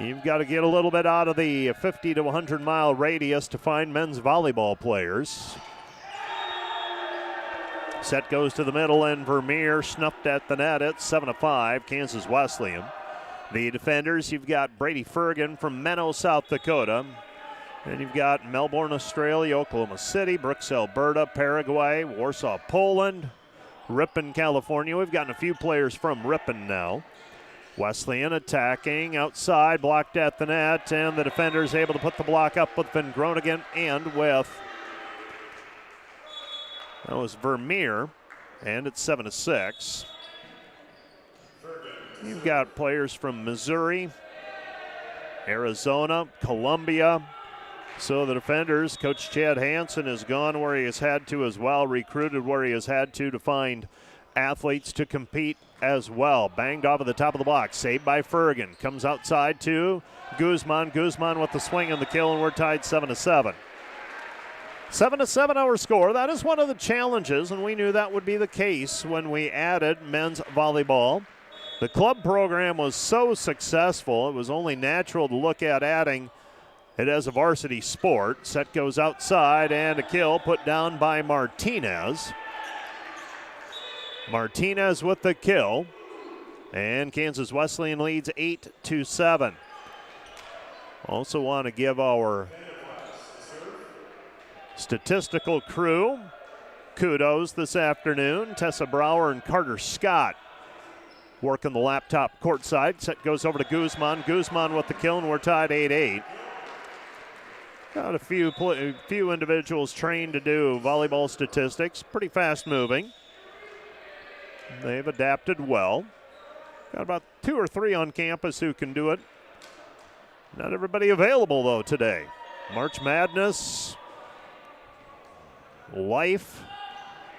You've got to get a little bit out of the 50 to 100 mile radius to find men's volleyball players. Set goes to the middle, and Vermeer snuffed at the net. It's 7-5, Kansas Wesleyan. The defenders, you've got Brady Fergan from Menno, South Dakota. And you've got Melbourne, Australia, Oklahoma City, Brooks, Alberta, Paraguay, Warsaw, Poland, Ripon, California. We've gotten a few players from Ripon now. Wesleyan attacking outside, blocked at the net, and the defenders able to put the block up with Van Groningen and with, that was Vermeer, and it's 7-6. You've got players from Missouri, Arizona, Columbia. So the defenders, Coach Chad Hansen has gone where he has had to as well, recruited where he has had to find athletes to compete as well. Banged off at the top of the block, saved by Fergan. Comes outside to Guzman. Guzman with the swing and the kill, and we're tied 7-7. 7-7 our score. That is one of the challenges, and we knew that would be the case when we added men's volleyball. The club program was so successful, it was only natural to look at adding it as a varsity sport. Set goes outside, and a kill put down by Martinez. Martinez with the kill, and Kansas Wesleyan leads 8-7. Also want to give our statistical crew kudos this afternoon. Tessa Brower and Carter Scott working the laptop courtside. Set goes over to Guzman. Guzman with the kill, and we're tied 8-8. Got a few individuals trained to do volleyball statistics. Pretty fast moving. They've adapted well. Got about 2 or 3 on campus who can do it. Not everybody available, though, today. March Madness, life.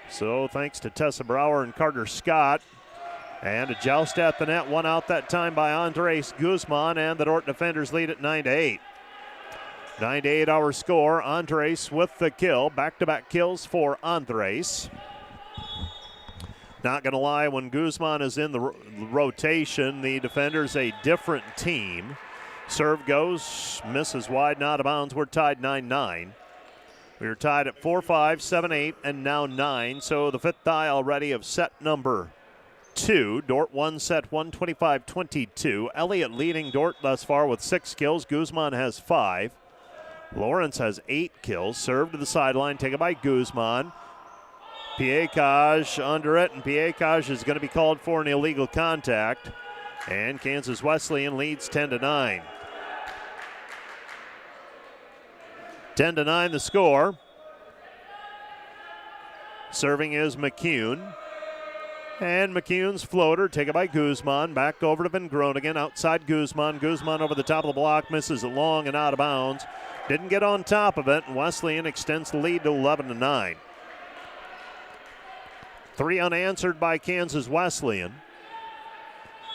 So thanks to Tessa Brower and Carter Scott. And a joust at the net. One out that time by Andres Guzman, and the Dordt defenders lead at 9-8. 9-8 our score. Andres with the kill. Back-to-back kills for Andres. Not going to lie, when Guzman is in the rotation, the defender's a different team. Serve goes, misses wide, not out of bounds. We're tied 9-9. We are tied at 4-5, 7-8, and now 9. So the fifth die already of set number 2. Dordt won set 125-22. Elliott leading Dordt thus far with 6 kills. Guzman has 5. Lawrence has 8 kills. Serve to the sideline, taken by Guzman. Piekaj under it, and Piekaj is going to be called for an illegal contact. And Kansas Wesleyan leads 10-9. 10-9 the score. Serving is McCune. And McCune's floater taken by Guzman. Back over to Van Groningen. Outside Guzman. Guzman over the top of the block. Misses it long and out of bounds. Didn't get on top of it. And Wesleyan extends the lead to 11-9. 3 unanswered by Kansas Wesleyan.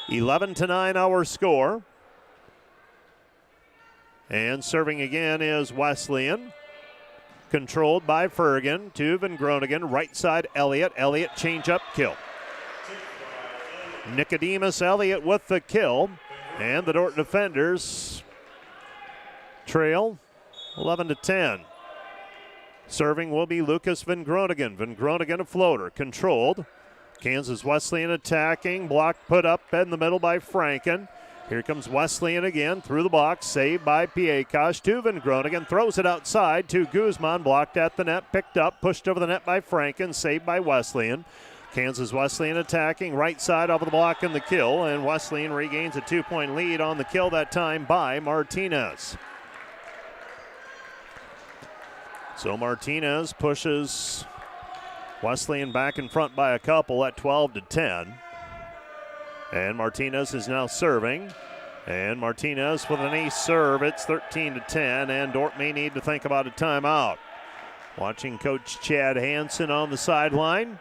11-9 our score. And serving again is Wesleyan. Controlled by Fergan to Van Groningen. Right side Elliott. Elliott change up kill. Nicodemus Elliott with the kill. And the Dordt defenders trail 11-10. Serving will be Lucas Van Groningen. Van Groningen a floater. Controlled. Kansas Wesleyan attacking. Block put up in the middle by Franken. Here comes Wesleyan again through the box. Saved by Piekaj to Van Groningen. Throws it outside to Guzman. Blocked at the net. Picked up. Pushed over the net by Franken. Saved by Wesleyan. Kansas Wesleyan attacking. Right side over the block and the kill. And Wesleyan regains a 2-point lead on the kill that time by Martinez. So Martinez pushes Wesleyan back in front by a couple at 12-10. And Martinez is now serving. And Martinez with an ace serve. It's 13-10, and Dordt may need to think about a timeout. Watching Coach Chad Hansen on the sideline.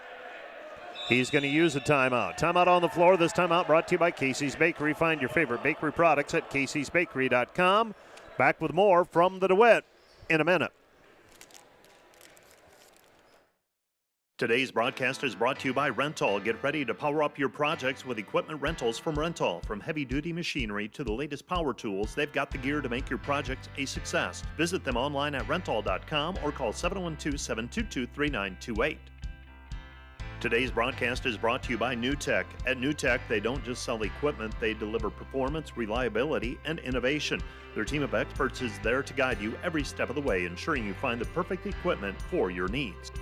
He's going to use a timeout. Timeout on the floor. This timeout brought to you by Casey's Bakery. Find your favorite bakery products at caseysbakery.com. Back with more from the DeWitt in a minute. Today's broadcast is brought to you by Rental. Get ready to power up your projects with equipment rentals from Rental. From heavy-duty machinery to the latest power tools, they've got the gear to make your project a success. Visit them online at rental.com or call 712-722-3928. Today's broadcast is brought to you by NewTek. At NewTek, they don't just sell equipment, they deliver performance, reliability, and innovation. Their team of experts is there to guide you every step of the way, ensuring you find the perfect equipment for your needs.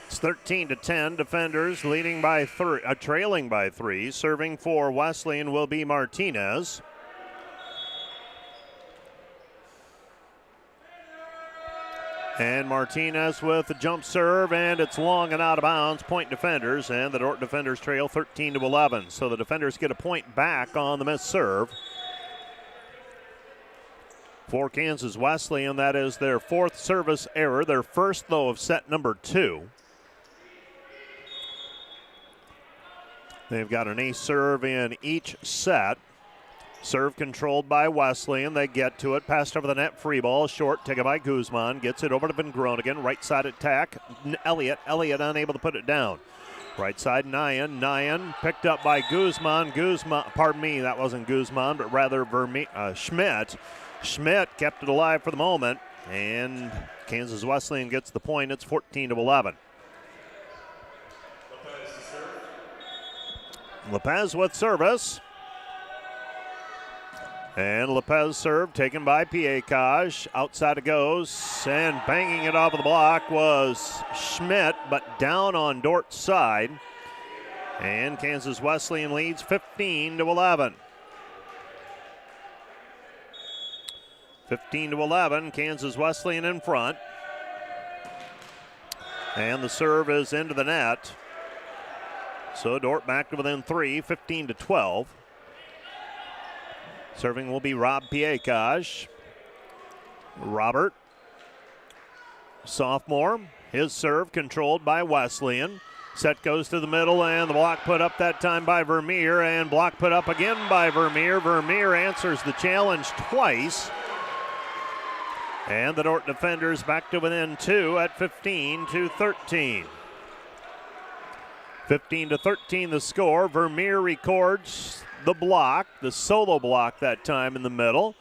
It's 13-10. Defenders leading by trailing by 3. Serving for Wesleyan will be Martinez. And Martinez with a jump serve, and it's long and out of bounds. Point defenders, and the Dordt defenders trail 13-11. So the defenders get a point back on the missed serve. for Kansas Wesleyan. That is their 4th service error, their first, though, of set number 2. They've got an ace serve in each set. Serve controlled by Wesleyan. They get to it. Passed over the net. Free ball. Short. Taken by Guzman. Gets it over to Van Groningen. Right side attack. Elliott. Elliott unable to put it down. Right side, Nyan. Nyan picked up by Guzman. Pardon me, that wasn't Guzman, but rather Schmidt. Schmidt kept it alive for the moment, and Kansas Wesleyan gets the point. It's 14-11. Lopez with service. And Lopez serve taken by Piekaj. Outside it goes, and banging it off of the block was Schmidt, but down on Dordt's side. And Kansas Wesleyan leads 15-11. 15-11, Kansas Wesleyan in front. And the serve is into the net. So Dordt back to within 3, 15-12. Serving will be Rob Piekaj. Robert, sophomore. His serve controlled by Wesleyan. Set goes to the middle, and the block put up that time by Vermeer, and block put up again by Vermeer. Vermeer answers the challenge twice. And the Dordt defenders back to within 2 at 15-13. 15-13 the score. Vermeer records the block, the solo block that time in the middle.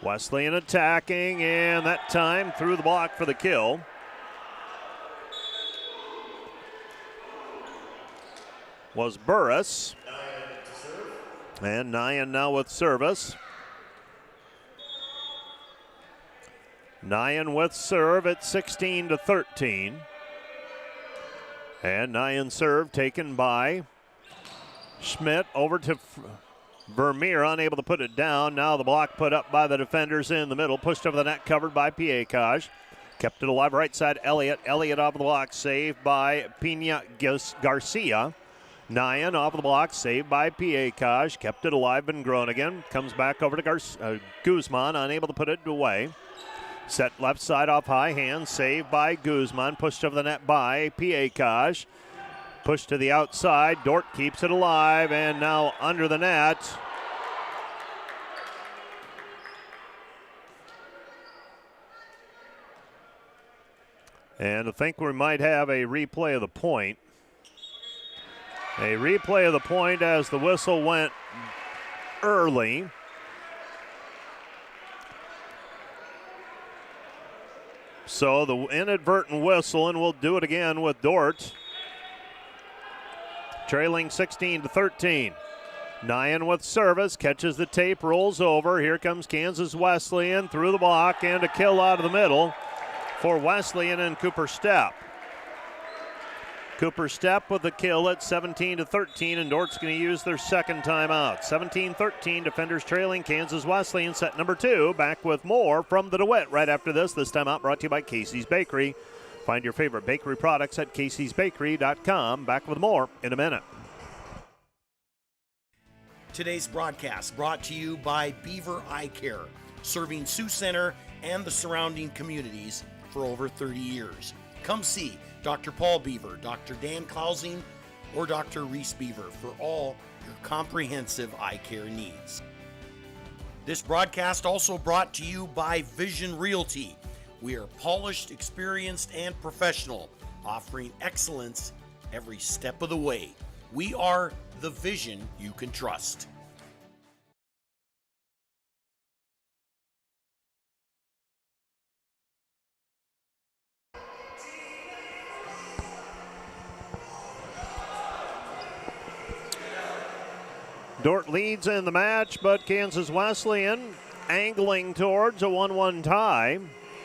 Wesleyan attacking, and that time through the block for the kill. Was Burris. And Nyan now with service. Nyan with serve at 16-13. And Nyan serve taken by Schmidt over to Vermeer, unable to put it down. Now the block put up by the defenders in the middle. Pushed over the net, covered by Piekaj. Kept it alive right side, Elliott. Elliott off the block, saved by Pina Garcia. Nyan off the block, saved by Piekaj. Kept it alive, Van Groningen. Comes back over to Guzman, unable to put it away. Set left side off high hand, saved by Guzman. Pushed over the net by Piekaj. Pushed to the outside. Dordt keeps it alive, and now under the net. And I think we might have a replay of the point. A replay of the point as the whistle went early. So the inadvertent whistle, and we'll do it again with Dordt. Trailing 16-13. Nyan with service, catches the tape, rolls over. Here comes Kansas Wesleyan through the block, and a kill out of the middle for Wesleyan and Cooper Stepp. Cooper Stepp with the kill at 17-13, and Dordt's going to use their second timeout. 17-13, defenders trailing Kansas Wesleyan, set number 2. Back with more from the DeWitt right after this. This timeout brought to you by Casey's Bakery. Find your favorite bakery products at caseysbakery.com. Back with more in a minute. Today's broadcast brought to you by Beaver Eye Care, serving Sioux Center and the surrounding communities for over 30 years. Come see Dr. Paul Beaver, Dr. Dan Klausing, or Dr. Reese Beaver for all your comprehensive eye care needs. This broadcast also brought to you by Vision Realty. We are polished, experienced, and professional, offering excellence every step of the way. We are the vision you can trust. Dordt leads in the match, but Kansas Wesleyan angling towards a 1-1 tie,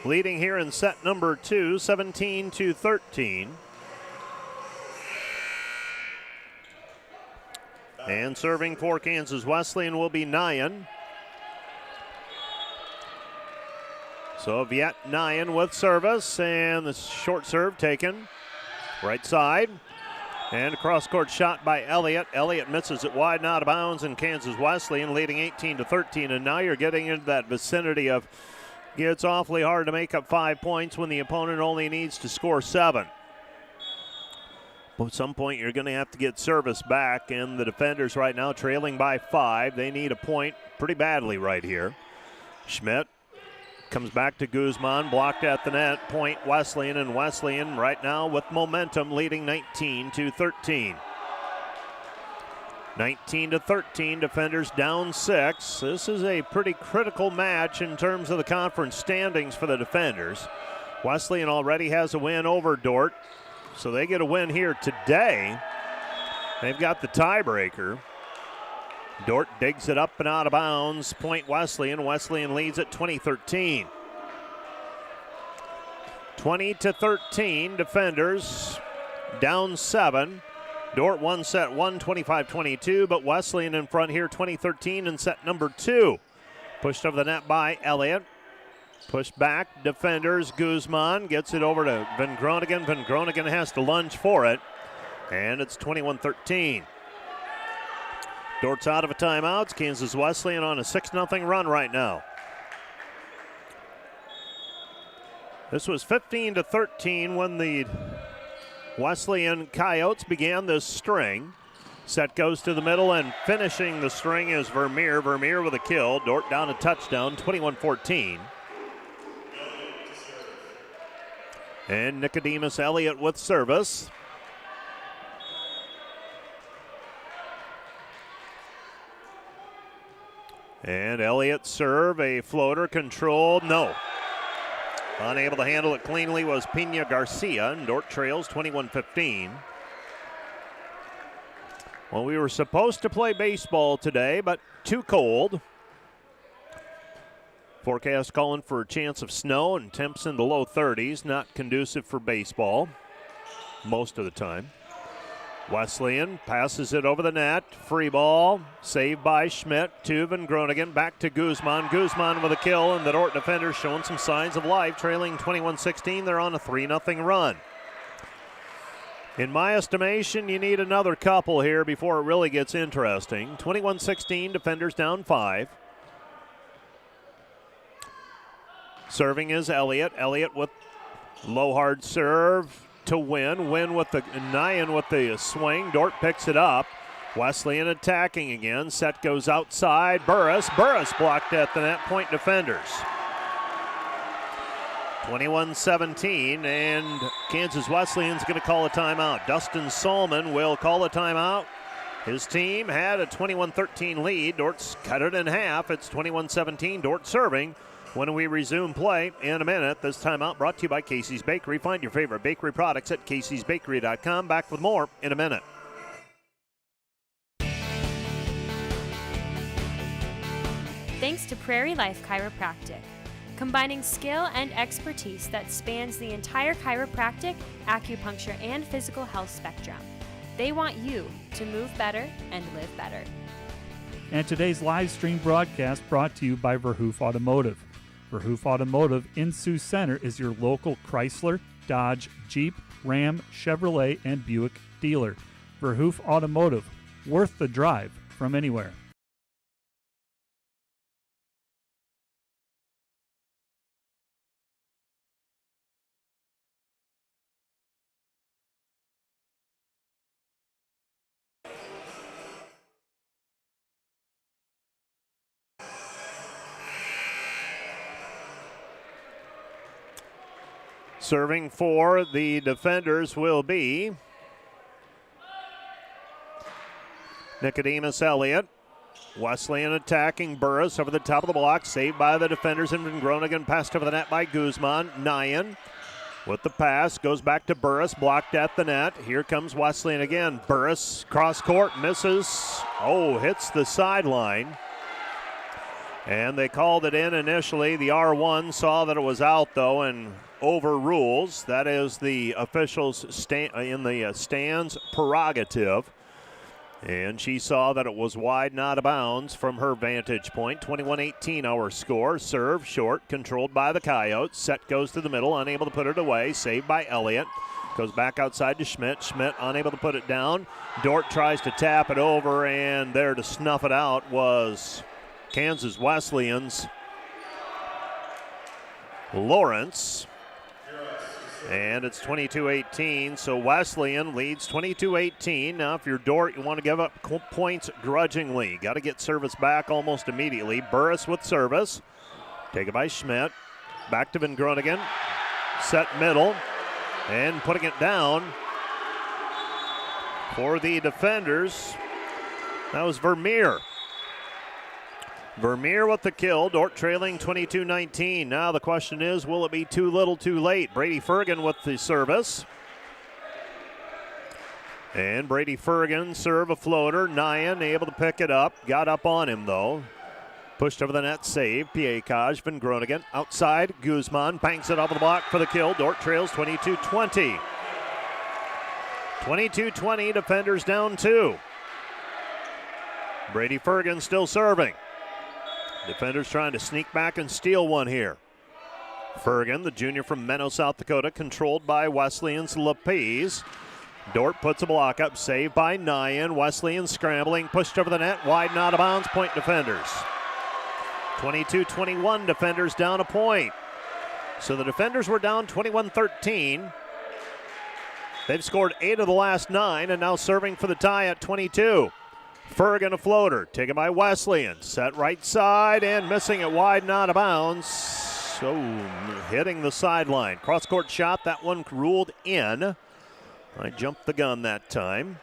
leading here in set number 2, 17-13. And serving for Kansas Wesleyan will be Nyan. So Viet Nyan with service, and the short serve taken. Right side. And a cross-court shot by Elliott. Elliott misses it wide and out of bounds, and Kansas Wesleyan leading 18-13. And now you're getting into that vicinity of It's awfully hard to make up 5 points when the opponent only needs to score 7. But at some point, you're going to have to get service back, and the defenders right now trailing by 5. They need a point pretty badly right here. Schmidt comes back to Guzman, blocked at the net. Point Wesleyan, and Wesleyan right now with momentum, leading 19-13. 19-13, defenders down 6. This is a pretty critical match in terms of the conference standings for the defenders. Wesleyan already has a win over Dordt, so they get a win here today. They've got the tiebreaker. Dordt digs it up and out of bounds. Point Wesleyan. Wesleyan leads at 20-13. 20-13, defenders down 7. Dordt won set 1, 25-22, but Wesleyan in front here 20-13 in set number 2. Pushed over the net by Elliott. Pushed back, defenders. Guzman gets it over to Van Groningen. Van Groningen has to lunge for it, and it's 21-13. Dordt's out of a timeout. Kansas Wesleyan on a 6-0 run right now. This was 15-13 when the Wesleyan Coyotes began this string. Set goes to the middle, and finishing the string is Vermeer. Vermeer with a kill. Dordt down a touchdown, 21-14. And Nicodemus Elliott with service. And Elliott serve, a floater controlled, no. Unable to handle it cleanly was Pena Garcia, and Dordt trails 21-15. Well, we were supposed to play baseball today, but too cold. Forecast calling for a chance of snow and temps in the low 30s. Not conducive for baseball most of the time. Wesleyan passes it over the net. Free ball. Saved by Schmidt. To Van Groningen. Back to Guzman. Guzman with a kill, and the Dordt defenders showing some signs of life. Trailing 21-16. They're on a 3-0 run. In my estimation, you need another couple here before it really gets interesting. 21-16. Defenders down 5. Serving is Elliott. Elliott with low hard serve to win. Win with the Nyan with the swing. Dordt picks it up. Wesleyan attacking again. Set goes outside. Burris blocked at the net. Point defenders. 21-17, and Kansas Wesleyan's going to call a timeout. Dustin Solman will call a timeout. His team had a 21-13 lead. Dordt's cut it in half. It's 21-17. Dordt serving. When we resume play in a minute, this timeout brought to you by Casey's Bakery. Find your favorite bakery products at caseysbakery.com. Back with more in a minute. Thanks to Prairie Life Chiropractic, combining skill and expertise that spans the entire chiropractic, acupuncture, and physical health spectrum. They want you to move better and live better. And today's live stream broadcast brought to you by Verhoof Automotive. Verhoof Automotive in Sioux Center is your local Chrysler, Dodge, Jeep, Ram, Chevrolet, and Buick dealer. Verhoof Automotive, worth the drive from anywhere. Serving for the defenders will be Nicodemus Elliott. Wesleyan attacking Burris over the top of the block. Saved by the defenders, and Van Groningen passed over the net by Guzman. Nyan with the pass. Goes back to Burris. Blocked at the net. Here comes Wesleyan again. Burris cross court. Misses. Oh, hits the sideline. And they called it in initially. The R1 saw that it was out, though, and overrules. That is the officials in the stands prerogative. And she saw that it was wide, not out of bounds from her vantage point. 21-18 our score. Serve short, controlled by the Coyotes. Set goes to the middle, unable to put it away. Saved by Elliott. Goes back outside to Schmidt. Schmidt unable to put it down. Dordt tries to tap it over, and there to snuff it out was Kansas Wesleyan's Lawrence. And it's 22-18, so Wesleyan leads 22-18. Now, if you're Dordt, you want to give up points grudgingly. Got to get service back almost immediately. Burris with service. Taken by Schmidt. Back to Van Groningen. Set middle. And putting it down for the defenders. That was Vermeer. Vermeer with the kill. Dordt trailing 22-19. Now the question is, will it be too little too late? Brady Fergan with the service. And Brady Fergan serve a floater. Nyan able to pick it up. Got up on him though. Pushed over the net, save. Piekaj, Van Groningen. Outside, Guzman banks it off the block for the kill. Dordt trails 22-20. 22-20, defenders down 2. Brady Fergan still serving. Defenders trying to sneak back and steal one here. Fergan, the junior from Menno, South Dakota, controlled by Wesleyan's Lapese. Dordt puts a block up, saved by Nyan. Wesleyan scrambling, pushed over the net, wide and out of bounds, point defenders. 22-21, defenders down a point. So the defenders were down 21-13. They've scored 8 of the last 9 and now serving for the tie at 22. Fergan a floater, taken by Wesleyan. Set right side and missing it wide and out of bounds. So hitting the sideline. Cross-court shot, that one ruled in. I jumped the gun that time.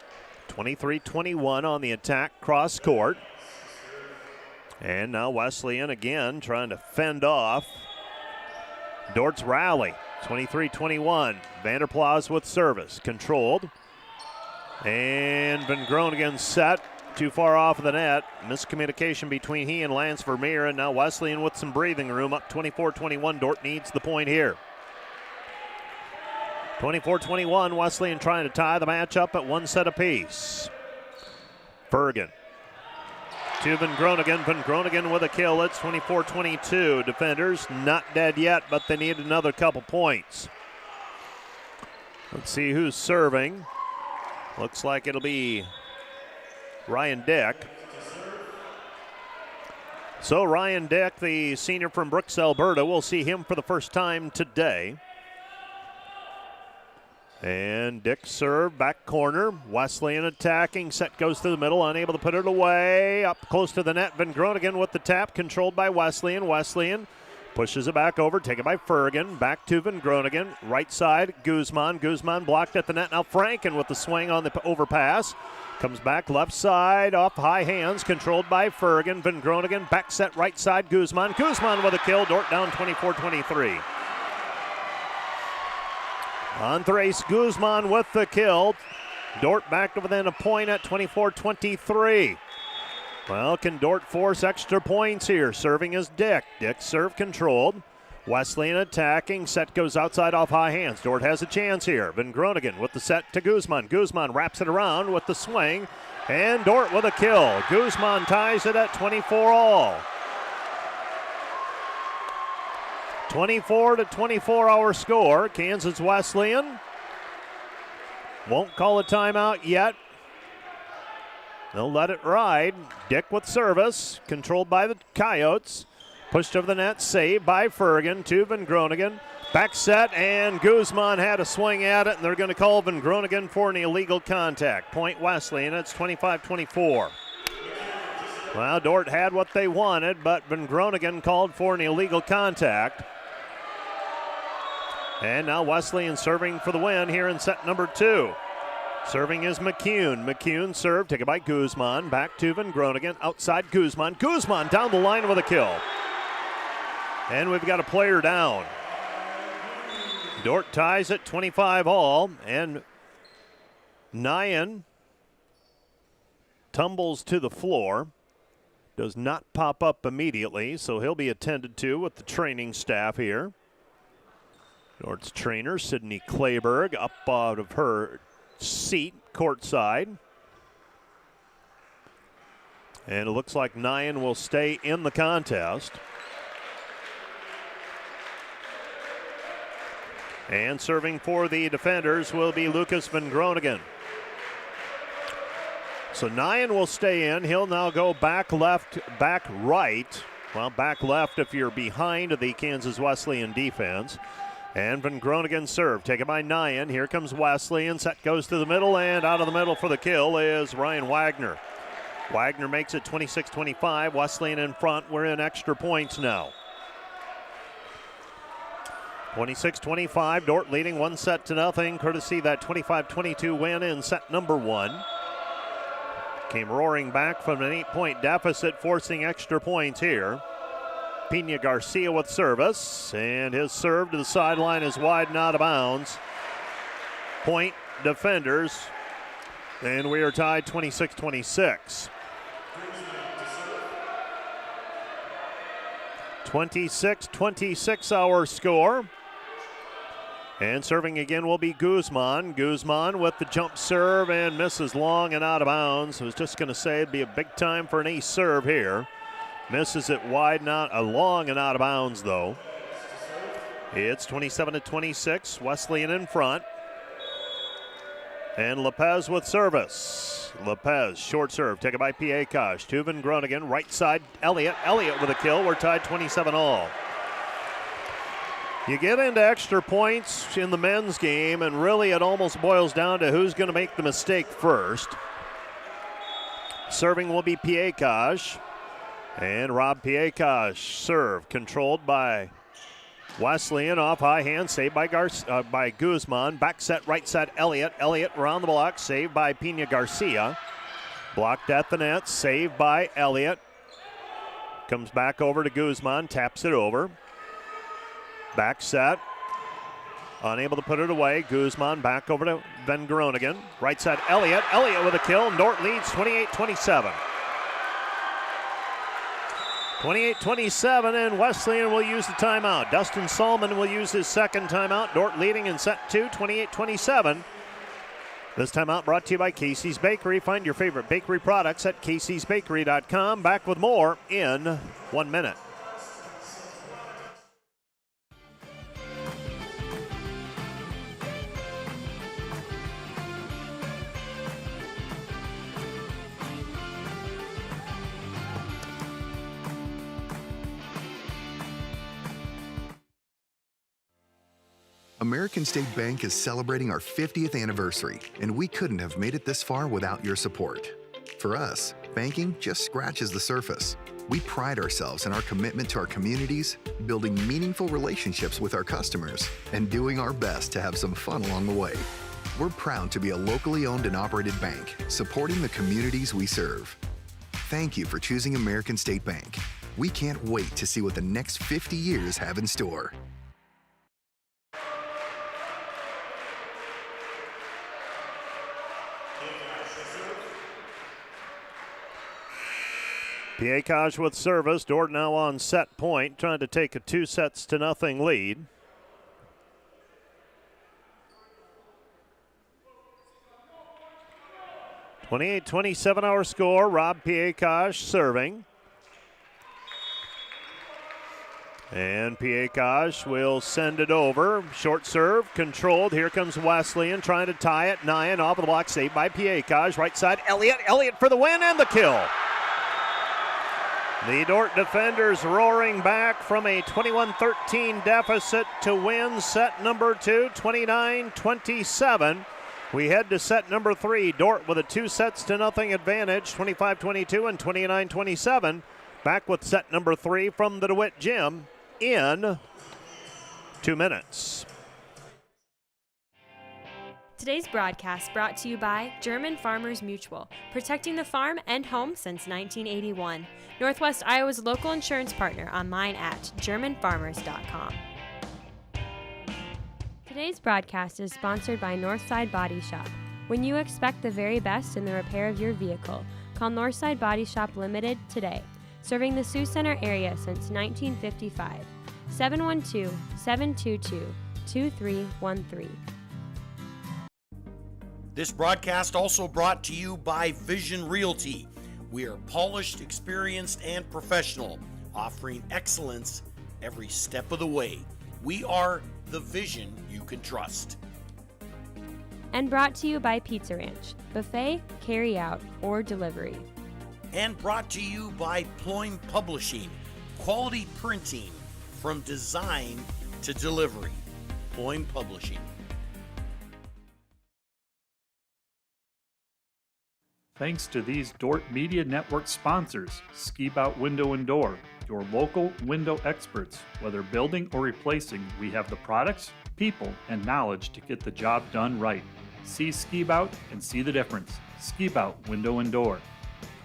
23-21 on the attack, cross-court. And now Wesleyan again trying to fend off Dordt's rally. 23-21. Vanderplas with service. Controlled. And Van Groningen set. Too far off of the net. Miscommunication between he and Lance Vermeer. And now Wesleyan with some breathing room. Up 24-21. Dordt needs the point here. 24-21. Wesleyan trying to tie the match up at 1 set apiece. Fergan. To Van Groningen. Van Groningen with a kill. It's 24-22. Defenders not dead yet, but they need another couple points. Let's see who's serving. Looks like it'll be Ryan Dick. So Ryan Dick, the senior from Brooks, Alberta, we'll see him for the first time today. And Dick serve, back corner. Wesleyan attacking. Set goes to the middle, unable to put it away. Up close to the net. Van Groningen with the tap, controlled by Wesleyan. Wesleyan pushes it back over, taken by Fergan. Back to Van Groningen. Right side, Guzman. Guzman blocked at the net. Now Franken with the swing on the overpass. Comes back left side, off high hands, controlled by Fergan. Van Groningen, back set right side, Guzman. Guzman with a kill. Dordt down 24-23. Andres Guzman with the kill. Dordt back to within a point at 24-23. Well, can Dordt force extra points here? Serving is Dick. Dick serve controlled. Wesleyan attacking. Set goes outside off high hands. Dordt has a chance here. Van Groningen with the set to Guzman. Guzman wraps it around with the swing. And Dordt with a kill. Guzman ties it at 24 all. 24-24 our score. Kansas Wesleyan won't call a timeout yet. They'll let it ride. Dick with service, controlled by the Coyotes. Pushed over the net, saved by Fergan to Van Groningen. Back set, and Guzman had a swing at it, and they're going to call Van Groningen for an illegal contact. Point Wesleyan, it's 25-24. Well, Dordt had what they wanted, but Van Groningen called for an illegal contact. And now Wesleyan serving for the win here in set number 2. Serving is McCune. McCune served, taken by Guzman. Back to Van Groningen. Outside Guzman. Guzman down the line with a kill. And we've got a player down. Dordt ties at 25 all. And Nyan tumbles to the floor. Does not pop up immediately, so he'll be attended to with the training staff here. Dordt's trainer, Sydney Clayberg, up out of her seat courtside. And it looks like Nyan will stay in the contest. And serving for the defenders will be Lucas Van Groningen. So Nyan will stay in. He'll now go back left, back right. Well, back left if you're behind the Kansas Wesleyan defense. And Van Groningen serve, taken by Nyan. Here comes Wesleyan. Set goes to the middle, and out of the middle for the kill is Ryan Wagner. Wagner makes it 26-25. Wesleyan in front. We're in extra points now. 26-25. Dordt leading 1-0, courtesy that 25-22 win in set number 1. Came roaring back from an 8-point deficit, forcing extra points here. Pina Garcia with service, and his serve to the sideline is wide and out of bounds. Point defenders, and we are tied 26-26. 26-26 our score. And serving again will be Guzman. Guzman with the jump serve and misses long and out of bounds. I was just going to say it'd be a big time for an ace serve here. Misses it wide, not long and out of bounds though. It's 27-26, Wesleyan in front. And Lopez with service. Lopez, short serve, taken by Piekash. To Van Groningen, right side, Elliott. Elliott with a kill, we're tied 27-all. You get into extra points in the men's game, and really it almost boils down to who's going to make the mistake first. Serving will be Piekash. And Rob Piekash serve, controlled by Wesleyan, off high hand, saved by Guzman. Back set, right side, Elliott. Elliott around the block, saved by Pina Garcia. Blocked at the net, saved by Elliott. Comes back over to Guzman, taps it over. Back set, unable to put it away. Guzman back over to Van Groningen. Right side, Elliott. Elliott with a kill, and Dordt leads 28-27. 28-27, and Wesleyan will use the timeout. Dustin Salmon will use his second timeout. Dordt leading in set 2, 28-27. This timeout brought to you by Casey's Bakery. Find your favorite bakery products at caseysbakery.com. Back with more in 1 minute. American State Bank is celebrating our 50th anniversary, and we couldn't have made it this far without your support. For us, banking just scratches the surface. We pride ourselves in our commitment to our communities, building meaningful relationships with our customers, and doing our best to have some fun along the way. We're proud to be a locally owned and operated bank, supporting the communities we serve. Thank you for choosing American State Bank. We can't wait to see what the next 50 years have in store. Piekash with service. Dordt now on set point, trying to take a 2-0 lead. (28-27) our score. Rob Piekash serving. And Piekash will send it over. Short serve, controlled. Here comes Wesleyan trying to tie it. Nyan off of the block, saved by Piekash. Right side, Elliott. Elliott for the win and the kill. The Dordt defenders roaring back from a 21-13 deficit to win set number 2, 29-27. We head to set number 3. Dordt with a 2-0 advantage, 25-22 and 29-27. Back with set number 3 from the DeWitt Gym in 2 minutes. Today's broadcast brought to you by German Farmers Mutual, protecting the farm and home since 1981. Northwest Iowa's local insurance partner, online at germanfarmers.com. Today's broadcast is sponsored by Northside Body Shop. When you expect the very best in the repair of your vehicle, call Northside Body Shop Limited today. Serving the Sioux Center area since 1955. 712-722-2313. This broadcast also brought to you by Vision Realty. We are polished, experienced, and professional, offering excellence every step of the way. We are the vision you can trust. And brought to you by Pizza Ranch, buffet, carry out, or delivery. And brought to you by Ployne Publishing, Quality printing from design to delivery. Boyne Publishing. Thanks to these Dordt Media Network sponsors, Ski Bout Window and Door, your local window experts. Whether building or replacing, we have the products, people, and knowledge to get the job done right. See Ski Bout and see the difference. Ski Bout Window and Door.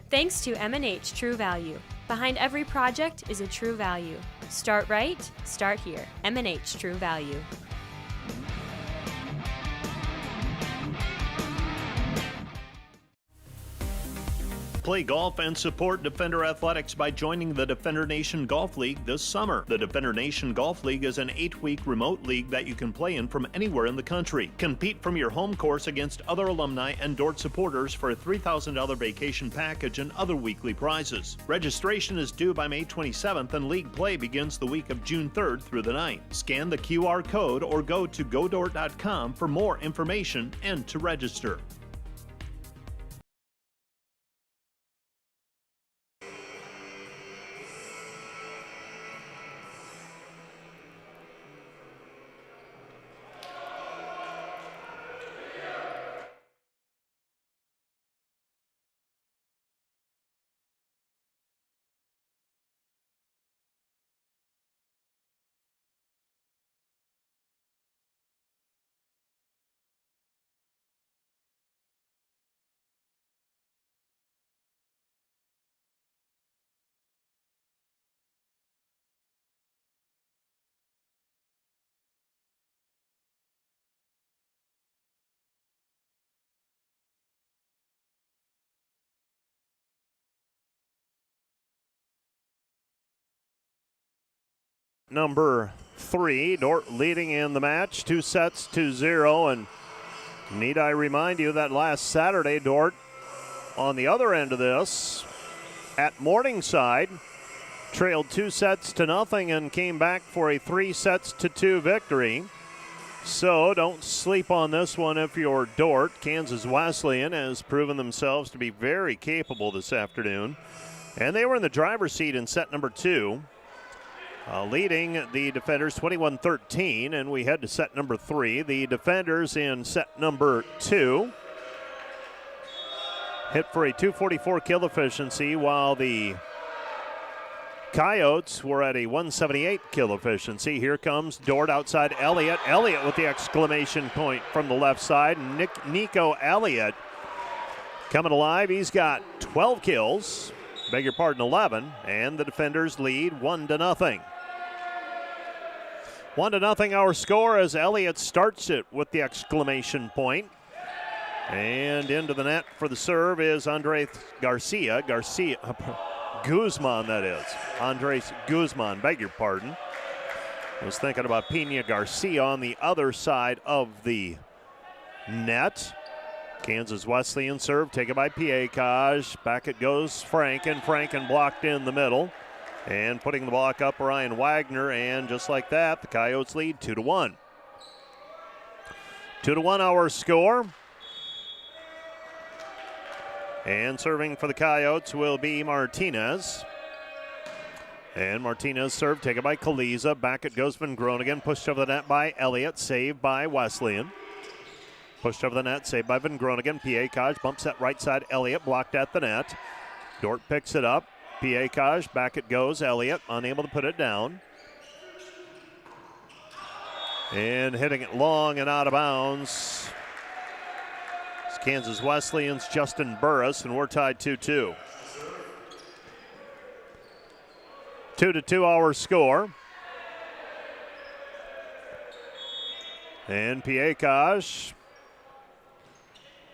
Thanks to M&H True Value. Behind every project is a true value. Start right, start here. M&H True Value. Play golf and support Defender Athletics by joining the Defender Nation Golf League this summer. The Defender Nation Golf League is an 8-week remote league that you can play in from anywhere in the country. Compete from your home course against other alumni and Dordt supporters for a $3,000 vacation package and other weekly prizes. Registration is due by May 27th and league play begins the week of June 3rd through the 9th. Scan the QR code or go to godort.com for more information and to register. Number 3, Dordt leading in the match, 2 sets to 0. And need I remind you that last Saturday, Dordt on the other end of this at Morningside trailed 2 sets to nothing and came back for a 3 sets to 2 victory. So don't sleep on this one if you're Dordt. Kansas Wesleyan has proven themselves to be very capable this afternoon. And they were in the driver's seat in set number 2. Leading the Defenders 21-13, and we head to set number 3. The Defenders in set number 2 hit for a 244 kill efficiency, while the Coyotes were at a 178 kill efficiency. Here comes Dordt outside Elliott. Elliott with the exclamation point from the left side. Nico Elliott coming alive. He's got 12 kills. 11, and the Defenders lead 1-0. 1-0 our score as Elliott starts it with the exclamation point. And into the net for the serve is Andres Guzman, that is. Andres Guzman, beg your pardon. I was thinking about Pena Garcia on the other side of the net. Kansas Wesleyan serve taken by Piekaj. Back it goes Franken. Franken blocked in the middle. And putting the block up, Ryan Wagner. And just like that, the Coyotes lead 2-1. 2-1 our score. And serving for the Coyotes will be Martinez. And Martinez serve taken by Kaliza. Back it goes Van Groningen. Pushed over the net by Elliott. Saved by Wesleyan. Pushed over the net, saved by Van Groningen. Piekaj bumps that right side. Elliott blocked at the net. Dordt picks it up. Piekaj, back it goes. Elliott unable to put it down. And hitting it long and out of bounds. It's Kansas Wesleyan's Justin Burris, and we're tied 2-2. 2-2 our score. And Piekaj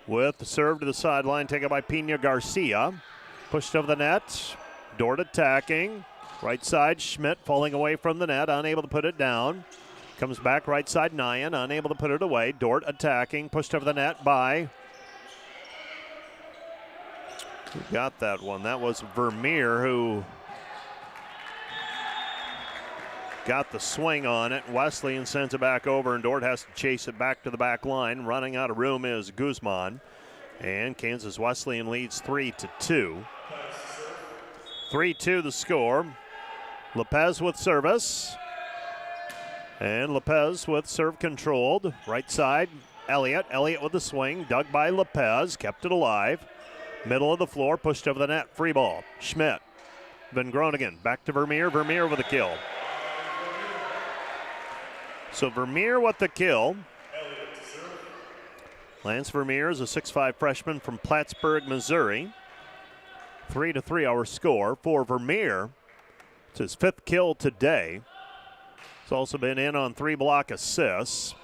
with the serve to the sideline, taken by Pena Garcia. Pushed over the net. Dordt attacking. Right side, Schmidt falling away from the net, unable to put it down. Comes back right side, Nyan, unable to put it away. Dordt attacking, pushed over the net by... Who got that one? That was Vermeer, who got the swing on it. Wesleyan sends it back over, and Dordt has to chase it back to the back line. Running out of room is Guzman. And Kansas Wesleyan leads 3-2. 3-2 the score. Lopez with service. And Lopez with serve controlled. Right side, Elliott. Elliott with the swing. Dug by Lopez. Kept it alive. Middle of the floor. Pushed over the net. Free ball. Schmidt. Van Groningen. Back to Vermeer. Vermeer with a kill. So Vermeer with the kill. Lance Vermeer is a 6'5 freshman from Plattsburgh, Missouri. 3-3 our score for Vermeer. It's his 5th kill today. He's also been in on 3 block assists.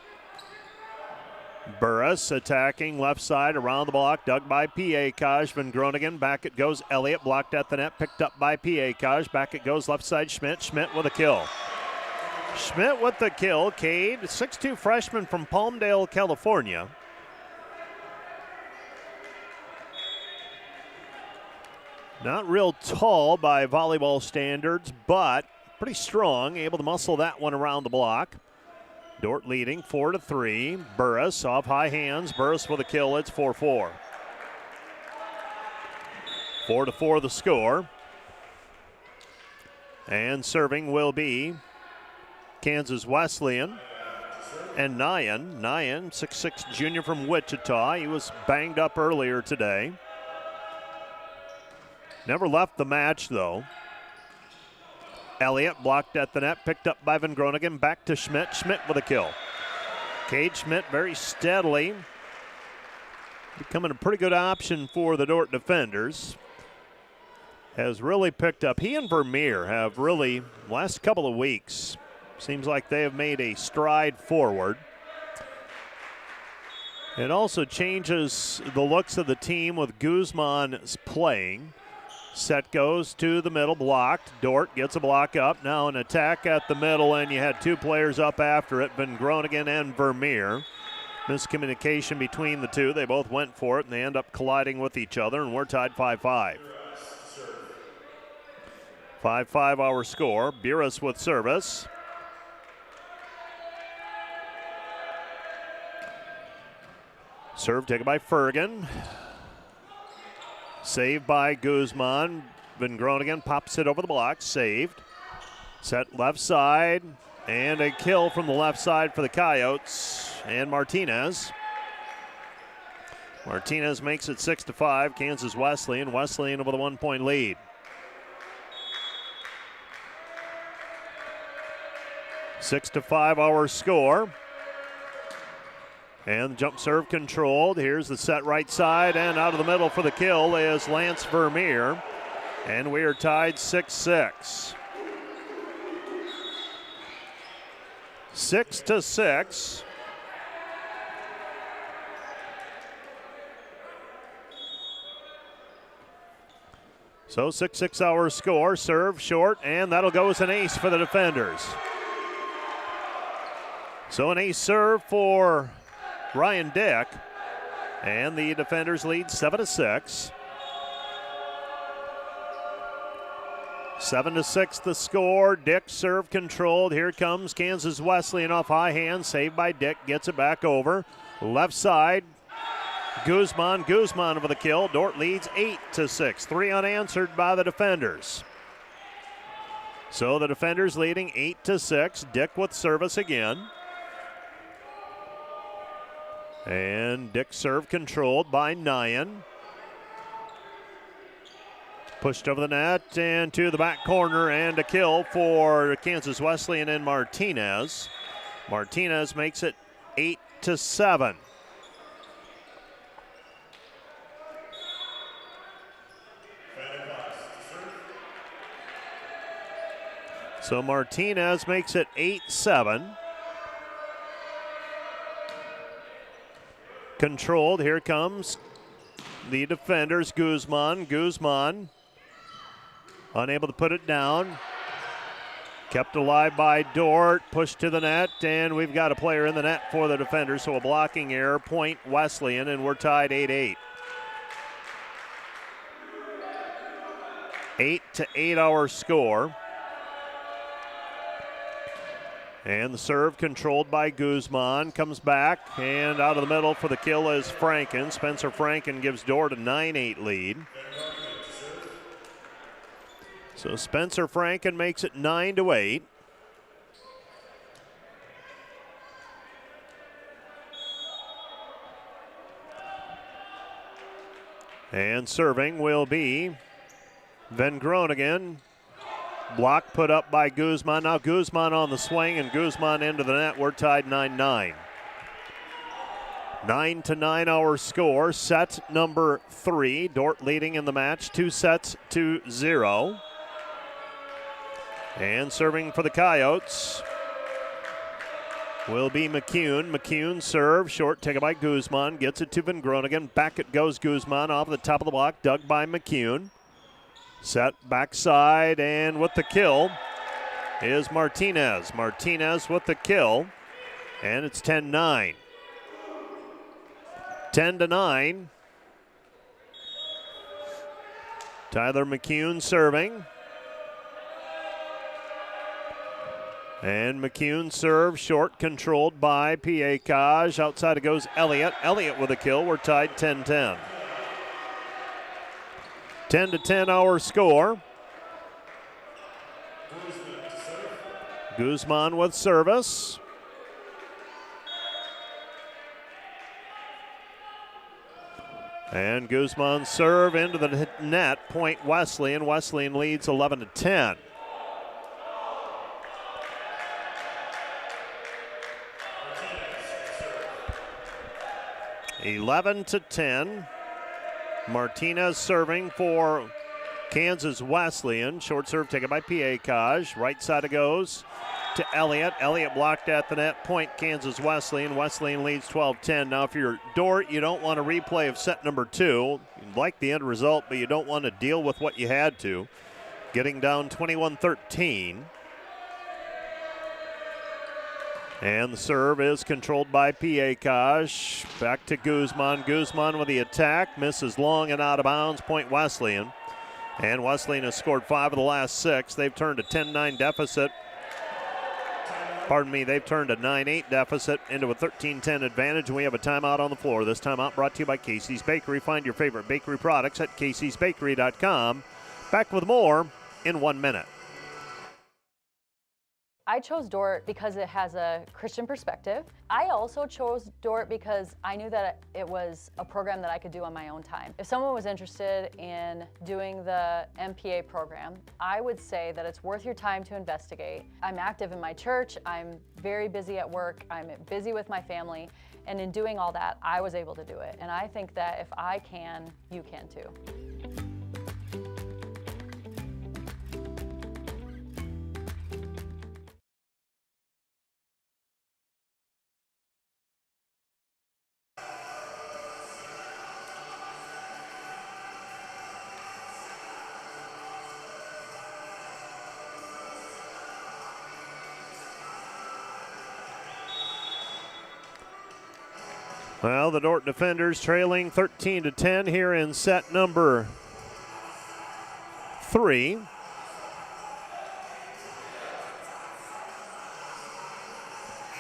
Burris attacking left side around the block, dug by Piekaj. Van Groningen, back it goes Elliott, blocked at the net, picked up by Piekaj. Back it goes left side Schmidt. Schmidt with a kill. Schmidt with the kill. Cade, 6'2 freshman from Palmdale, California. Not real tall by volleyball standards, but pretty strong, able to muscle that one around the block. Dordt leading 4-3. Burris off high hands. Burris with a kill. It's 4-4. 4-4 the score. And serving will be Kansas Wesleyan. And Nyan, 6'6 junior from Wichita. He was banged up earlier today. Never left the match, though. Elliott blocked at the net, picked up by Van Groningen. Back to Schmidt. Schmidt with a kill. Cade Schmidt very steadily becoming a pretty good option for the Dordt defenders. Has really picked up. He and Vermeer have really, last couple of weeks, seems like they have made a stride forward. It also changes the looks of the team with Guzman playing. Set goes to the middle, blocked. Dordt gets a block up. Now an attack at the middle, and you had 2 players up after it, Van Groningen and Vermeer. Miscommunication between the two. They both went for it, and they end up colliding with each other, and we're tied 5-5. 5-5 our score. Buras with service. Serve taken by Fergan. Saved by Guzman. Van Groningen pops it over the block. Saved. Set left side. And a kill from the left side for the Coyotes. And Martinez. Martinez makes it 6-5. Kansas Wesleyan. Wesleyan with a 1-point lead. 6-5 our score. And jump serve controlled. Here's the set right side, and out of the middle for the kill is Lance Vermeer. And we are tied 6-6. 6-6. So 6-6 our score. Serve short, and that'll go as an ace for the defenders. So an ace serve for Ryan Dick, and the defenders lead 7-6. 7-6 the score. Dick serve controlled. Here comes Kansas Wesleyan off high hand. Saved by Dick. Gets it back over. Left side. Guzman with a kill. Dordt leads 8-6. 3 unanswered by the defenders. So the defenders leading 8-6. Dick with service again. And Dick serve controlled by Nyan. Pushed over the net and to the back corner, and a kill for Kansas Wesleyan and Martinez. Martinez makes it 8-7. So Martinez makes it 8-7. Controlled. Here comes the defenders. Guzman unable to put it down. Kept alive by Dordt. Pushed to the net, and we've got a player in the net for the defenders. So a blocking error. Point Wesleyan, and we're tied 8-8. 8-8 our score. And the serve controlled by Guzman. Comes back, and out of the middle for the kill is Franken. Spencer Franken gives Dordt a 9-8 lead. So Spencer Franken makes it 9-8. And serving will be Van Groningen. Block put up by Guzman. Now Guzman on the swing and Guzman into the net. We're tied 9-9. 9-9 our score. Set number 3. Dordt leading in the match 2-0. And serving for the Coyotes will be McCune. McCune serve, short taken by Guzman. Gets it to Van Groningen. Back it goes Guzman off the top of the block, dug by McCune. Set backside, and with the kill is Martinez. Martinez with the kill, and it's 10-9. 10-9. Tyler McCune serving. And McCune serve, short, controlled by Piekaj. Outside it goes Elliott. Elliott with a kill. We're tied 10-10. 10-10 our score. Guzman with service. And Guzman serve into the net. Point Wesleyan. Wesleyan leads 11-10. Eleven to 10. Martinez serving for Kansas Wesleyan. Short serve taken by Piekaj. Right side it goes to Elliott. Elliott blocked at the net. Point Kansas Wesleyan. Wesleyan leads 12-10. Now if you're Dordt, you don't want a replay of set number 2. You like the end result, but you don't want to deal with what you had to. Getting down 21-13. And the serve is controlled by Piekaj. Back to Guzman. Guzman with the attack. Misses long and out of bounds. Point Wesleyan. And Wesleyan has scored 5 of the last 6. They've turned a 10-9 deficit. Pardon me, they've turned a 9-8 deficit into a 13-10 advantage. And we have a timeout on the floor. This timeout brought to you by Casey's Bakery. Find your favorite bakery products at caseysbakery.com. Back with more in 1 minute. I chose Dordt because it has a Christian perspective. I also chose Dordt because I knew that it was a program that I could do on my own time. If someone was interested in doing the MPA program, I would say that it's worth your time to investigate. I'm active in my church, I'm very busy at work, I'm busy with my family, and in doing all that, I was able to do it. And I think that if I can, you can too. Well, the Dordt defenders trailing 13-10 here in set number 3.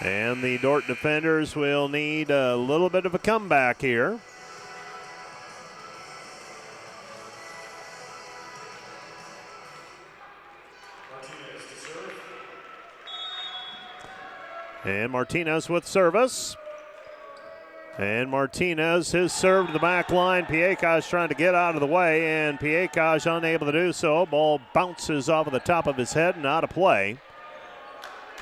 And the Dordt defenders will need a little bit of a comeback here. And Martinez with service. And Martinez has served the back line. Piekaj trying to get out of the way, and Piekaj unable to do so. Ball bounces off of the top of his head and out of play.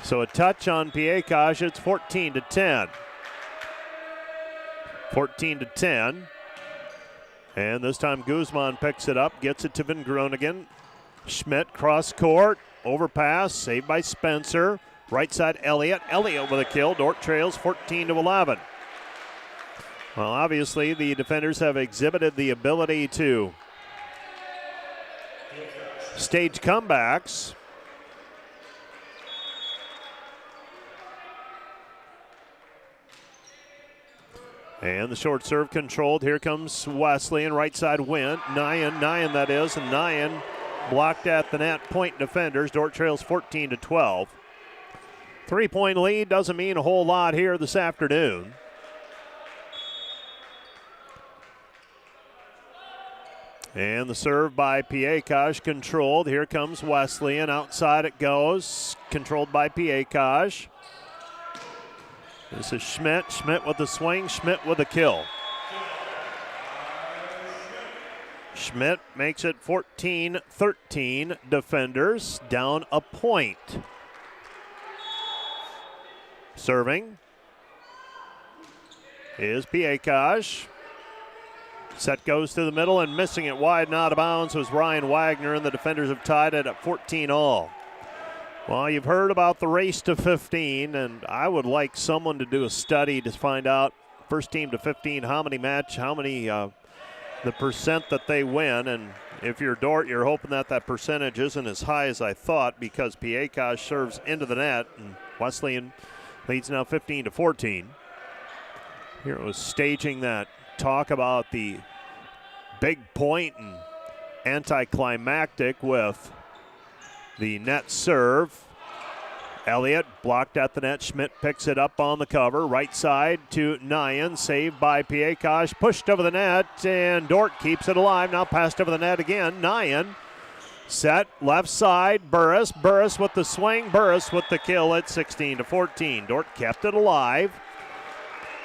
So a touch on Piekaj. It's 14-10. 14-10. And this time Guzman picks it up, gets it to Van Groningen. Schmidt cross court, overpass, saved by Spencer. Right side Elliott. Elliott with a kill. Dordt trails 14-11. Well, obviously, the defenders have exhibited the ability to stage comebacks. And the short serve controlled. Here comes Wesleyan, right side win. Nyan that is, and Nyan blocked at the net. Point defenders. Dordt trails 14-12. 3-point lead doesn't mean a whole lot here this afternoon. And the serve by Piekash controlled. Here comes Wesleyan. Outside it goes. Controlled by Piekash. This is Schmidt. Schmidt with the swing. Schmidt with the kill. Schmidt makes it 14-13. Defenders down a point. Serving is Piekash. Set goes to the middle and missing it wide and out of bounds was Ryan Wagner, and the defenders have tied it at 14-all. Well, you've heard about the race to 15, and I would like someone to do a study to find out first team to 15 how many the percent that they win. And if you're Dordt, you're hoping that percentage isn't as high as I thought, because Piekash serves into the net, and Wesleyan leads now 15-14. Here it was staging that talk about the big point and anticlimactic with the net serve. Elliott blocked at the net. Schmidt picks it up on the cover. Right side to Nyan. Saved by Piekash. Pushed over the net, and Dordt keeps it alive. Now passed over the net again. Nyan set left side. Burris. Burris with the swing. Burris with the kill at 16-14. Dordt kept it alive.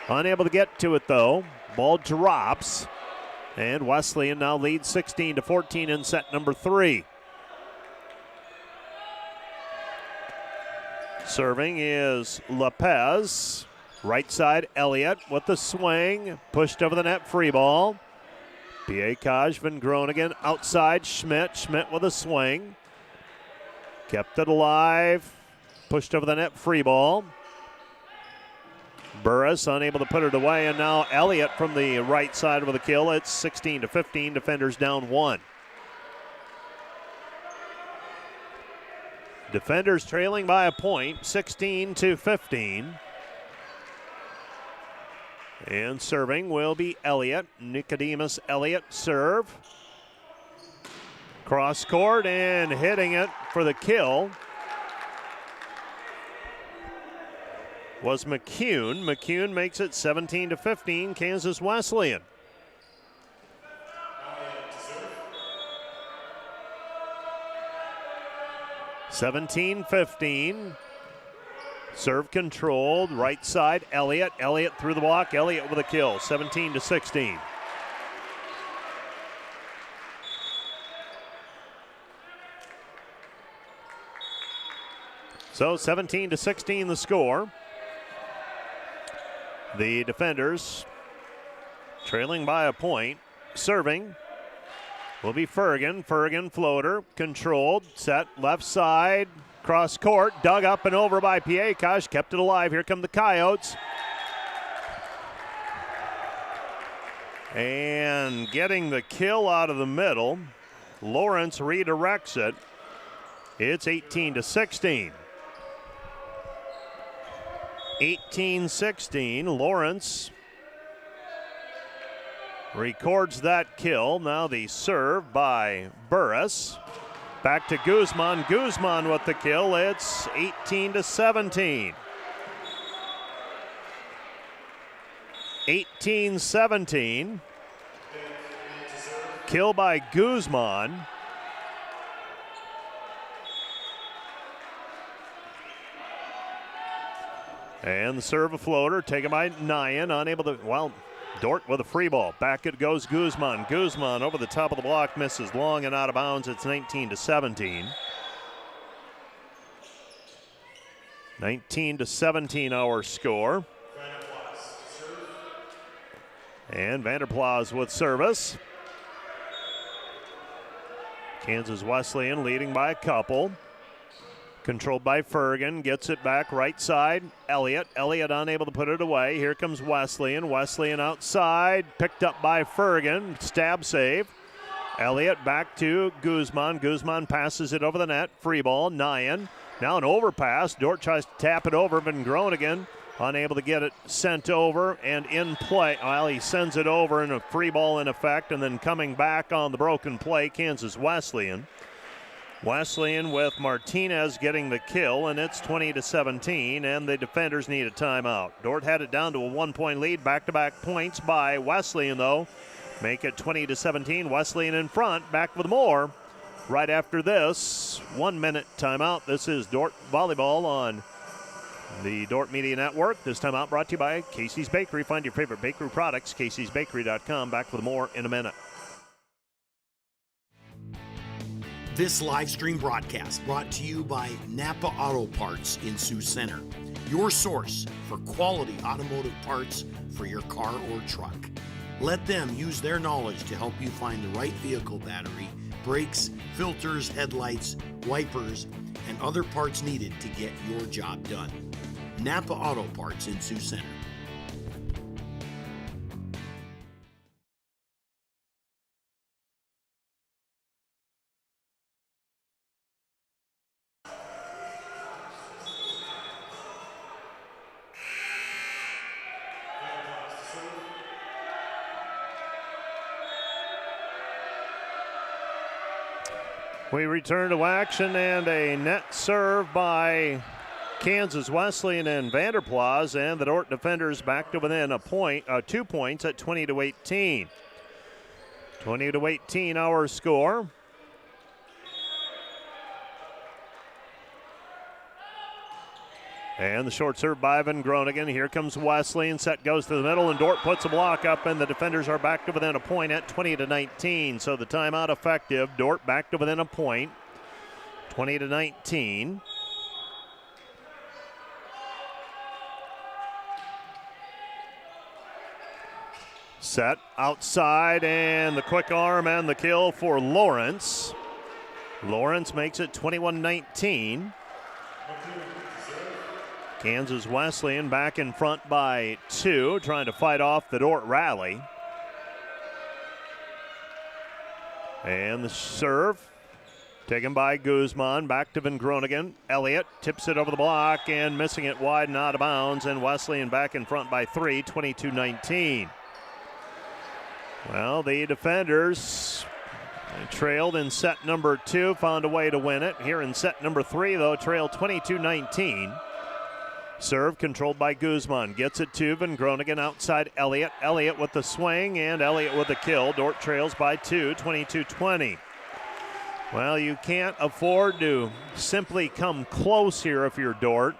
Unable to get to it though. Ball drops, and Wesleyan now leads 16-14 in set number 3. Serving is Lopez. Right side, Elliott with the swing. Pushed over the net, free ball. Piekash, Van Groningen outside, Schmidt. Schmidt with a swing. Kept it alive. Pushed over the net, free ball. Burris unable to put it away, and now Elliott from the right side with a kill. It's 16-15, defenders down 1. Defenders trailing by a point, 16-15. And serving will be Elliott. Nicodemus Elliott serve. Cross court and hitting it for the kill was McCune. McCune makes it 17-15, Kansas Wesleyan. (17-15). Serve controlled, right side, Elliott. Elliott through the block, Elliott with a kill, 17-16. So 17-16 the score. The defenders trailing by a point. Serving will be Fergan. Fergan floater, controlled, set left side, cross court, dug up and over by Piekash, kept it alive. Here come the Coyotes. And getting the kill out of the middle. Lawrence redirects it. It's 18-16. 18-16, Lawrence records that kill. Now the serve by Burris. Back to Guzman. Guzman with the kill. It's 18-17. 18-17. Kill by Guzman. And the serve a floater, taken by Nyan, unable to, well, Dordt with a free ball. Back it goes Guzman. Guzman over the top of the block, misses long and out of bounds. It's 19-17. 19-17 our score. And Vanderplas with service. Kansas Wesleyan leading by a couple. Controlled by Fergan, gets it back right side. Elliott. Elliott unable to put it away. Here comes Wesleyan. Wesleyan outside, picked up by Fergan. Stab save. Elliott back to Guzman. Guzman passes it over the net. Free ball. Nyan. Now an overpass. Dordt tries to tap it over. Van Groningen unable to get it sent over and in play. Well, he sends it over in a free ball in effect, and then coming back on the broken play, Kansas Wesleyan. Wesleyan with Martinez getting the kill, and it's 20-17, and the defenders need a timeout. Dordt had it down to a 1-point lead. Back-to-back points by Wesleyan, though. make it 20-17. Wesleyan in front. Back with more right after this 1-minute timeout. This is Dordt Volleyball on the Dordt Media Network. This timeout brought to you by Casey's Bakery. Find your favorite bakery products, caseysbakery.com. Back with more in a minute. This live stream broadcast brought to you by Napa Auto Parts in Sioux Center, your source for quality automotive parts for your car or truck. Let them use their knowledge to help you find the right vehicle battery, brakes, filters, headlights, wipers, and other parts needed to get your job done. Napa Auto Parts in Sioux Center. We return to action, and a net serve by Kansas Wesleyan and Vanderplas, and the Dordt defenders back to within 2 points at 20-18. 20-18 our score. And the short serve by Van Groningen. Here comes Wesleyan. Set goes to the middle, and Dordt puts a block up, and the defenders are back to within a point at 20-19. So the timeout effective. Dordt back to within a point, 20-19. Set outside, and the quick arm and the kill for Lawrence. Lawrence makes it 21-19. Kansas Wesleyan back in front by 2, trying to fight off the Dordt rally. And the serve taken by Guzman, back to Van Groningen. Elliott tips it over the block and missing it wide and out of bounds, and Wesleyan back in front by 3, 22-19. Well, the defenders trailed in set number 2, found a way to win it. Here in set number 3, though, trailed 22-19. Serve controlled by Guzman. Gets it to Van Groningen outside Elliott. Elliott with the swing, and Elliott with the kill. Dordt trails by 2, 22-20. Well, you can't afford to simply come close here if you're Dordt.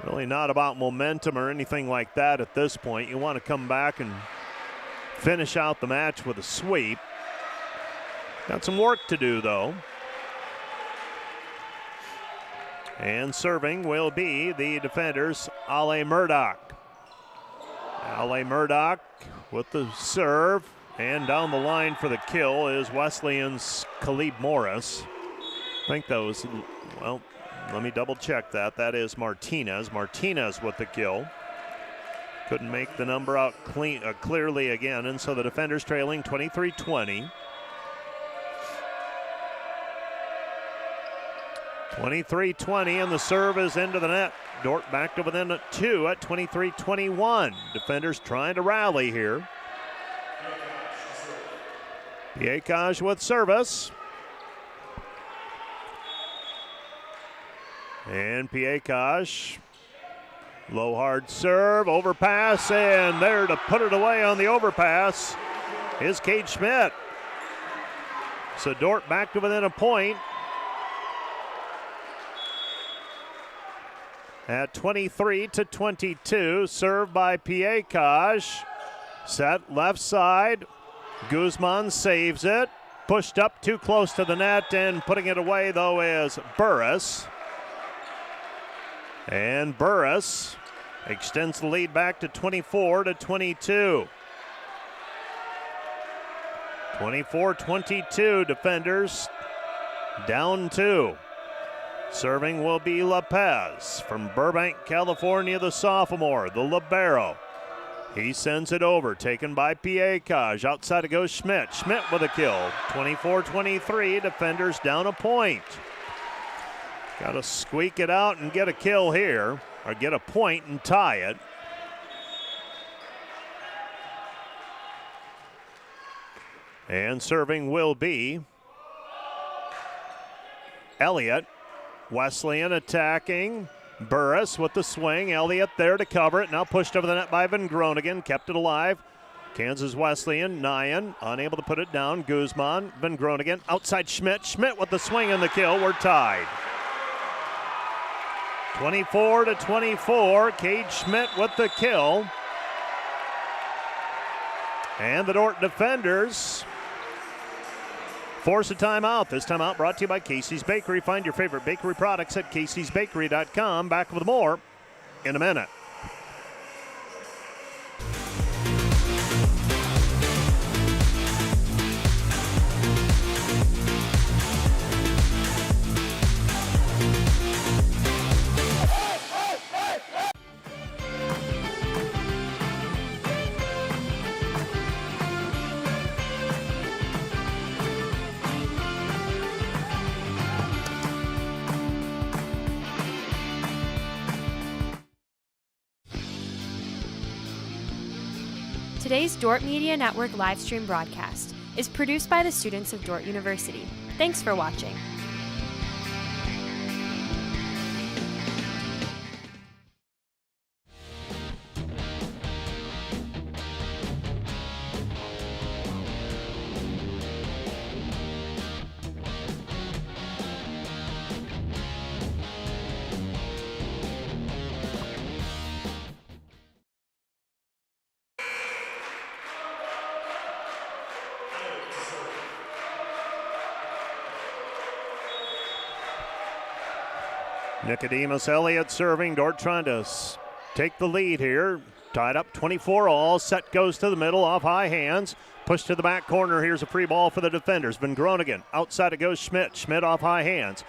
Really not about momentum or anything like that at this point. You want to come back and finish out the match with a sweep. Got some work to do, though. And serving will be the defenders, Ale Murdoch. Ale Murdoch with the serve, and down the line for the kill is Wesleyan's Caleb Morris. I think that was, well, let me double check that. That is Martinez. Martinez with the kill. Couldn't make the number out clearly again, and so the defenders trailing 23-20. 23-20, and the serve is into the net. Dordt back to within 2 at 23-21. Defenders trying to rally here. Piekaj with service. And Piekaj, low hard serve, overpass, and there to put it away on the overpass is Cade Schmidt. So Dordt back to within a point at 23-22. Served by Piekaj. Set left side. Guzman saves it. Pushed up too close to the net, and putting it away, though, is Burris. And Burris extends the lead back to 24-22. 24-22, defenders down 2. Serving will be Lopez from Burbank, California, the sophomore, the libero. He sends it over, taken by Piekaj. Outside it goes Schmidt. Schmidt with a kill. 24-23, defenders down a point. Got to squeak it out and get a kill here, or get a point and tie it. And serving will be Elliott. Wesleyan attacking. Burris with the swing. Elliott there to cover it. Now pushed over the net by Van Groningen. Kept it alive. Kansas Wesleyan, Nyan, unable to put it down. Guzman, Van Groningen, outside Schmidt. Schmidt with the swing and the kill. We're tied. 24-24. Cade Schmidt with the kill. And the Dordt defenders force a timeout. This timeout brought to you by Casey's Bakery. Find your favorite bakery products at caseysbakery.com. Back with more in a minute. Today's Dordt Media Network livestream broadcast is produced by the students of Dordt University. Thanks for watching. Nicodemus Elliott serving. Dordt trying to take the lead here. Tied up 24-all. Set goes to the middle off high hands. Push to the back corner. Here's a free ball for the defenders. Van Groningen. Outside it goes Schmidt. Schmidt off high hands.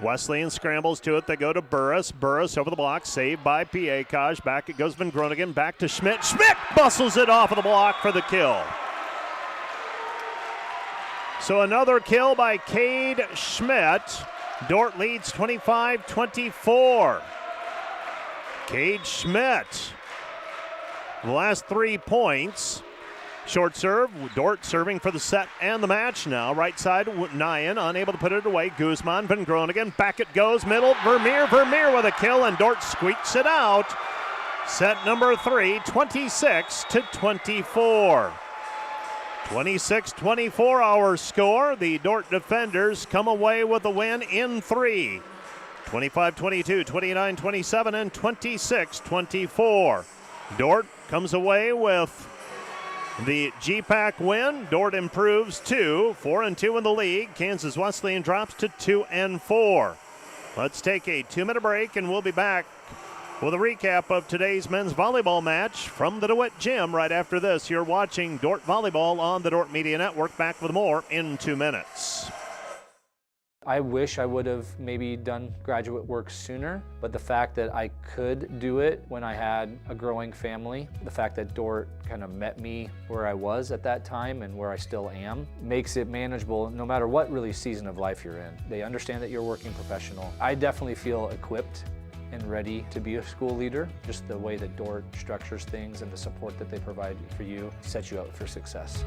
Wesleyan scrambles to it. They go to Burris. Burris over the block. Saved by Piekaj. Back it goes Van Groningen. Back to Schmidt. Schmidt bustles it off of the block for the kill. So another kill by Cade Schmidt. Dordt leads 25-24. Cade Schmidt, the last 3 points. Short serve, Dordt serving for the set and the match now. Right side, Nyan unable to put it away. Guzman, Van Groningen, back it goes, middle, Vermeer with a kill, and Dordt squeaks it out. Set number 3, 26-24. 26-24 our score. The Dordt defenders come away with a win in 3. 25-22, 29-27, and 26-24. Dordt comes away with the GPAC win. Dordt improves to 4-2 in the league. Kansas Wesleyan drops to 2-4. Let's take a 2-minute break, and we'll be back with a recap of today's men's volleyball match from the DeWitt Gym right after this. You're watching Dordt Volleyball on the Dordt Media Network. Back with more in 2 minutes. I wish I would have maybe done graduate work sooner, but the fact that I could do it when I had a growing family, the fact that Dordt kind of met me where I was at that time and where I still am, makes it manageable no matter what really season of life you're in. They understand that you're a working professional. I definitely feel equipped and ready to be a school leader. Just the way that Dordt structures things and the support that they provide for you sets you up for success.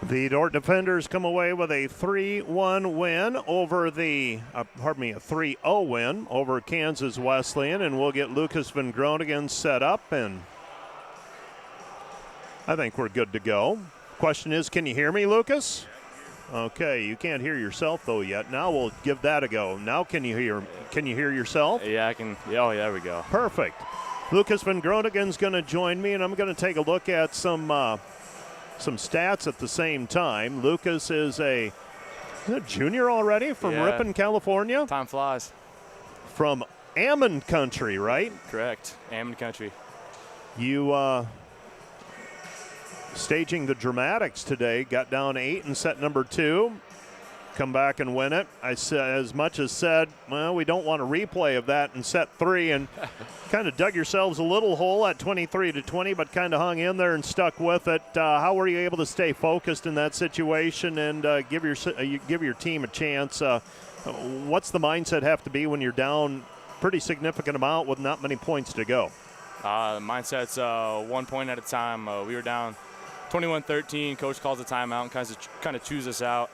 The Dordt defenders come away with a 3-1 win over a 3-0 win over Kansas Wesleyan, and we'll get Lucas Van Groningen set up, and I think we're good to go. Question is, can you hear me, Lucas? Okay, you can't hear yourself though yet. Now we'll give that a go. Now can you hear yourself? Yeah, I can. Oh, yeah, there we go. Perfect. Lucas Van Groningen's going to join me, and I'm going to take a look at some stats at the same time. Lucas is a junior already from Ripon, California. Time flies. From Ammon country, right? Correct. Ammon country. You staging the dramatics today, got down 8 in set number 2. Come back and win it. I said, as much as said, well, we don't want a replay of that in set 3, and kind of dug yourselves a little hole at 23-20, but kind of hung in there and stuck with it. How were you able to stay focused in that situation and give your team a chance? What's the mindset have to be when you're down pretty significant amount with not many points to go? The mindset's 1 point at a time. We were down 21-13. Coach calls a timeout and kind of chews us out.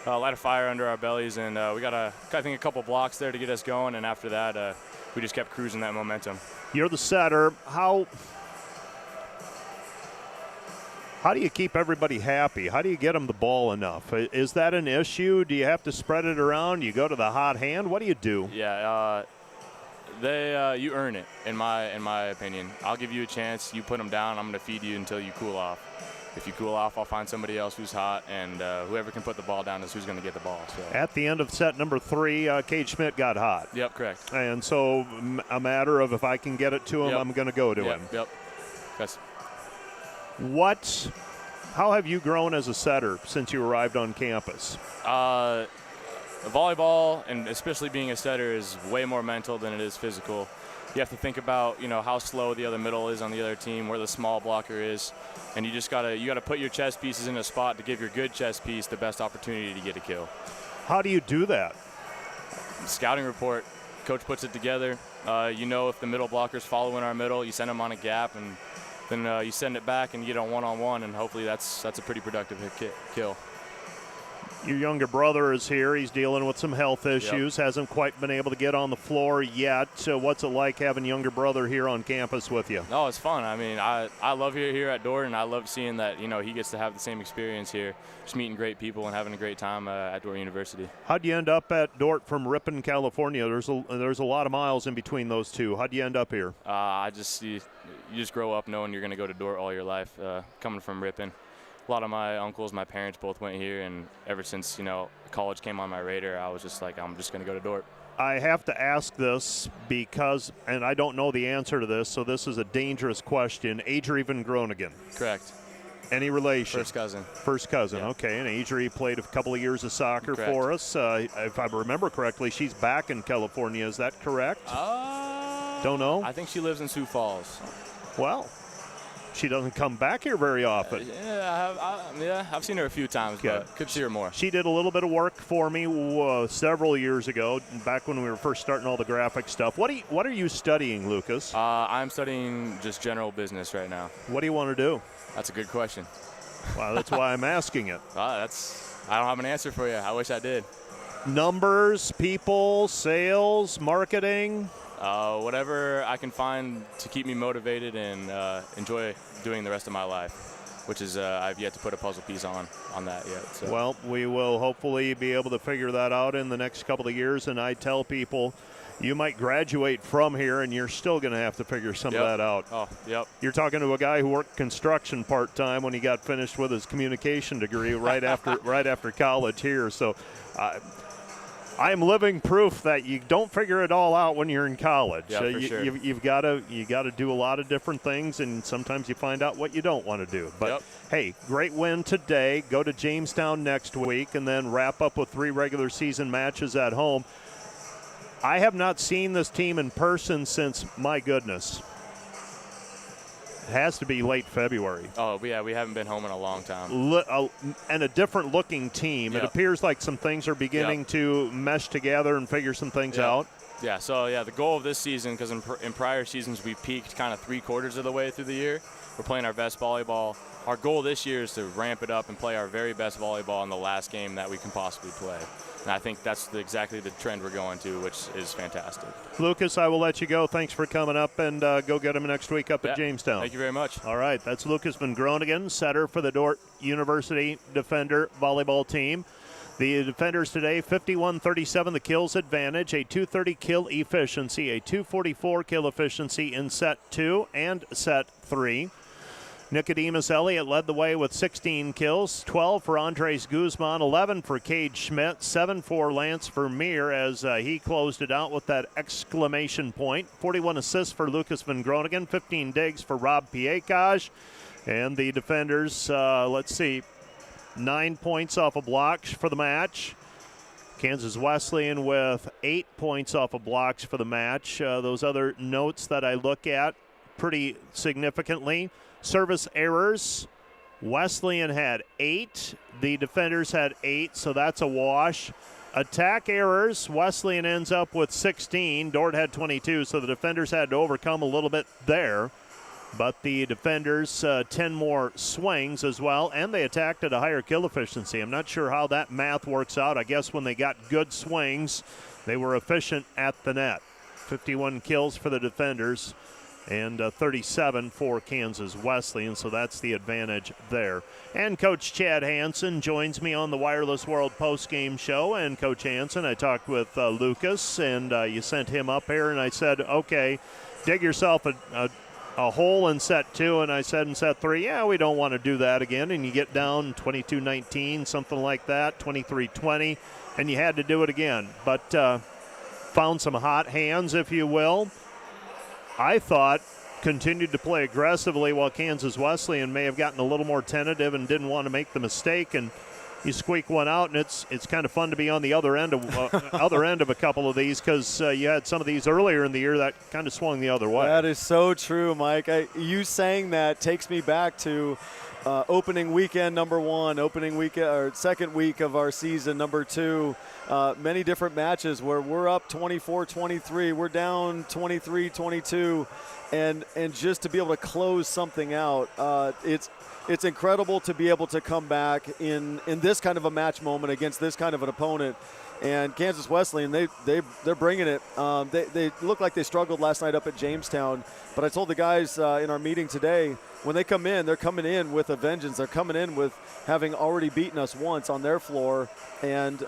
Light a fire under our bellies, and we got I think a couple blocks there to get us going, and after that we just kept cruising that momentum. You're the setter. How do you keep everybody happy? How do you get them the ball enough? Is that an issue? Do you have to spread it around? You go to the hot hand? What do you do? Yeah, you earn it, in my opinion. I'll give you a chance. You put them down, I'm going to feed you until you cool off. If you cool off, I'll find somebody else who's hot, and whoever can put the ball down is who's going to get the ball. So. At the end of set number 3, Cade Schmidt got hot. Yep, correct. And so a matter of if I can get it to him, I'm going to go to him. Yep. Yes. How have you grown as a setter since you arrived on campus? Volleyball, and especially being a setter, is way more mental than it is physical. You have to think about, how slow the other middle is on the other team, where the small blocker is, and you gotta put your chess pieces in a spot to give your good chess piece the best opportunity to get a kill. How do you do that? Scouting report. Coach puts it together. If the middle blocker's following our middle, you send them on a gap, and then you send it back and you get on one-on-one, and hopefully that's a pretty productive kill. Your younger brother is here. He's dealing with some health issues. Yep. Hasn't quite been able to get on the floor yet. What's it like having younger brother here on campus with you? No, it's fun. I mean, I love here at Dordt, and I love seeing that, he gets to have the same experience here, just meeting great people and having a great time at Dordt University. How'd you end up at Dordt from Ripon, California? There's a lot of miles in between those two. How'd you end up here? You just grow up knowing you're going to go to Dordt all your life, coming from Ripon. A lot of my uncles, my parents both went here, and ever since, college came on my radar, I was just like, I'm just going to go to Dordt. I have to ask this because, and I don't know the answer to this, so this is a dangerous question. Adri Van Groningen. Correct. Any relation? First cousin. First cousin, yeah. Okay. And Adri played a couple of years of soccer correct. For us. If I remember correctly, she's back in California. Is that correct? Don't know. I think she lives in Sioux Falls. Well, she doesn't come back here very often. I've seen her a few times, but could see her more. She did a little bit of work for me several years ago, back when we were first starting all the graphic stuff. What are you studying, Lucas? I'm studying just general business right now. What do you want to do? That's a good question. Well, that's why I'm asking it. I don't have an answer for you. I wish I did. Numbers, people, sales, marketing. Whatever I can find to keep me motivated and enjoy doing the rest of my life, which is I've yet to put a puzzle piece on that yet. So. Well, we will hopefully be able to figure that out in the next couple of years, and I tell people you might graduate from here and you're still going to have to figure some of that out. Oh, yep. You're talking to a guy who worked construction part-time when he got finished with his communication degree right after college here. So I'm living proof that you don't figure it all out when you're in college. Yeah, for sure. You've got to do a lot of different things, and sometimes you find out what you don't want to do. But hey, great win today. Go to Jamestown next week, and then wrap up with 3 regular season matches at home. I have not seen this team in person since, my goodness, it has to be late February. Oh, yeah, we haven't been home in a long time. And a different-looking team. Yep. It appears like some things are beginning to mesh together and figure some things out. Yeah, so the goal of this season, because in prior seasons we peaked kind of 3/4 of the way through the year. We're playing our best volleyball. Our goal this year is to ramp it up and play our very best volleyball in the last game that we can possibly play. And I think that's exactly the trend we're going to, which is fantastic. Lucas, I will let you go. Thanks for coming up, and go get him next week up at Jamestown. Thank you very much. All right, that's Lucas Van Groningen, setter for the Dordt University Defender volleyball team. The Defenders today, 51-37, the kills advantage, a 230 kill efficiency, a 244 kill efficiency in set 2 and set 3. Nicodemus Elliott led the way with 16 kills, 12 for Andres Guzman, 11 for Cade Schmidt, 7 for Lance Vermeer as he closed it out with that exclamation point. 41 assists for Lucas Van Groningen, 15 digs for Rob Piekaj. And the Defenders, 9 points off of blocks for the match. Kansas Wesleyan with 8 points off of blocks for the match. Those other notes that I look at pretty significantly. Service errors, Wesleyan had 8. The Defenders had 8, so that's a wash. Attack errors, Wesleyan ends up with 16. Dordt had 22, so the Defenders had to overcome a little bit there. But the Defenders, 10 more swings as well, and they attacked at a higher kill efficiency. I'm not sure how that math works out. I guess when they got good swings, they were efficient at the net. 51 kills for the Defenders and 37 for Kansas Wesleyan, so that's the advantage there. And Coach Chad Hansen joins me on the Wireless World postgame show. And Coach Hansen, I talked with Lucas, and you sent him up here, and I said, okay, dig yourself a hole in set 2, and I said in set 3, yeah, we don't want to do that again, and you get down 22-19, something like that, 23-20, and you had to do it again. But found some hot hands, if you will. I thought continued to play aggressively while Kansas Wesleyan may have gotten a little more tentative and didn't want to make the mistake, and you squeak one out, and it's kind of fun to be on the other end of a couple of these, because you had some of these earlier in the year that kind of swung the other way. That is so true, Mike. You saying that takes me back to opening weekend number 1, opening weekend or second week of our season number 2. Many different matches where we're up 24-23, we're down 23-22, and just to be able to close something out, it's incredible to be able to come back in this kind of a match moment against this kind of an opponent. And Kansas Wesleyan, they're bringing it. They look like they struggled last night up at Jamestown, but I told the guys in our meeting today, when they come in, they're coming in with a vengeance. They're coming in with having already beaten us once on their floor, and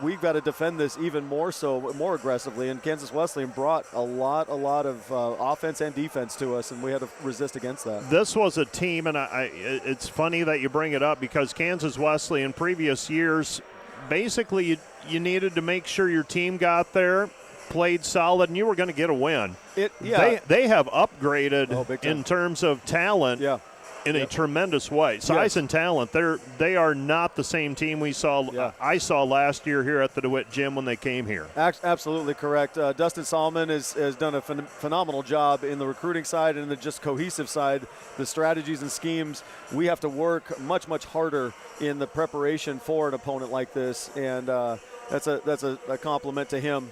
we've got to defend this even more so, more aggressively. And Kansas Wesleyan brought a lot of offense and defense to us, and we had to resist against that. This was a team, and it's funny that you bring it up, because Kansas Wesleyan in previous years, basically you needed to make sure your team got there, played solid, and you were going to get a win. They have upgraded in terms of talent in a tremendous way. Size and talent, they are not the same team we saw. I saw last year here at the DeWitt Gym when they came here. Absolutely correct. Dustin Solomon has done a phenomenal job in the recruiting side and the just cohesive side, the strategies and schemes. We have to work much harder in the preparation for an opponent like this, and that's a compliment to him,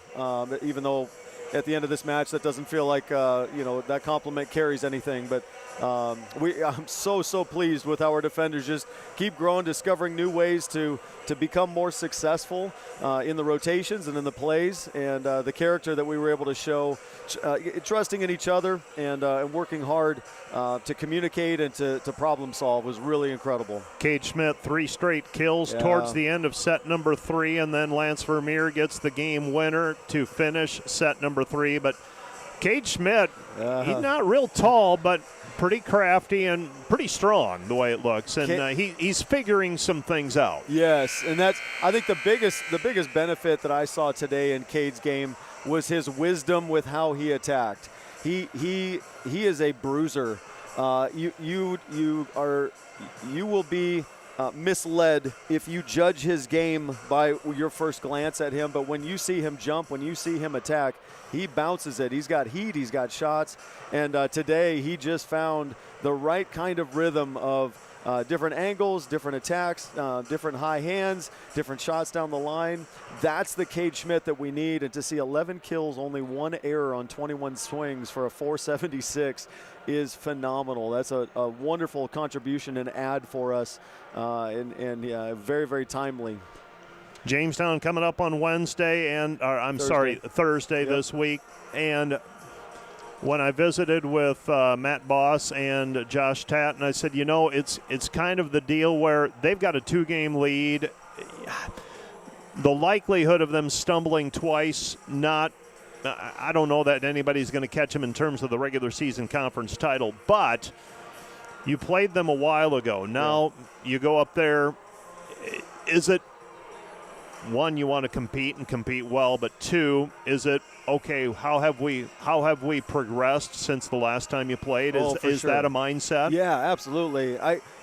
even though at the end of this match that doesn't feel like that compliment carries anything. But I'm so pleased with how our defenders just keep growing, discovering new ways to become more successful in the rotations and in the plays, and the character that we were able to show, trusting in each other and working hard to communicate and to problem solve was really incredible. Cade Schmidt, 3 straight kills towards the end of set number 3, and then Lance Vermeer gets the game winner to finish set number 3. But Cade Schmidt, he's not real tall, but pretty crafty and pretty strong the way it looks, and he's figuring some things out. Yes, and that's, I think, the biggest benefit that I saw today in Cade's game was his wisdom with how he attacked. He is a bruiser. You will be misled if you judge his game by your first glance at him, but when you see him jump, when you see him attack, he bounces it. He's got heat, he's got shots, and today he just found the right kind of rhythm of different angles, different attacks, different high hands, different shots down the line. That's the Cade Schmidt that we need. And to see 11 kills, only 1 error on 21 swings for a 476 is phenomenal. That's a wonderful contribution and add for us, and very, very timely. Jamestown coming up on Thursday this week. And when I visited with Matt Boss and Josh Tatton, I said, it's kind of the deal where they've got a 2-game lead. The likelihood of them stumbling twice, I don't know that anybody's going to catch them in terms of the regular season conference title, but you played them a while ago. Now you go up there. Is it, one, you want to compete and compete well, but two, is it, okay, how have we progressed since the last time you played? Is that a mindset? Yeah, absolutely.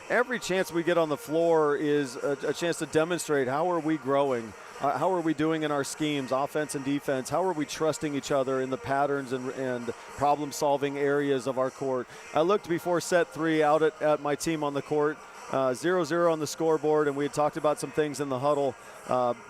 Every chance we get on the floor is a chance to demonstrate how are we growing. How are we doing in our schemes, offense and defense? How are we trusting each other in the patterns and problem-solving areas of our court? I looked before set 3 out at my team on the court, 0-0 on the scoreboard, and we had talked about some things in the huddle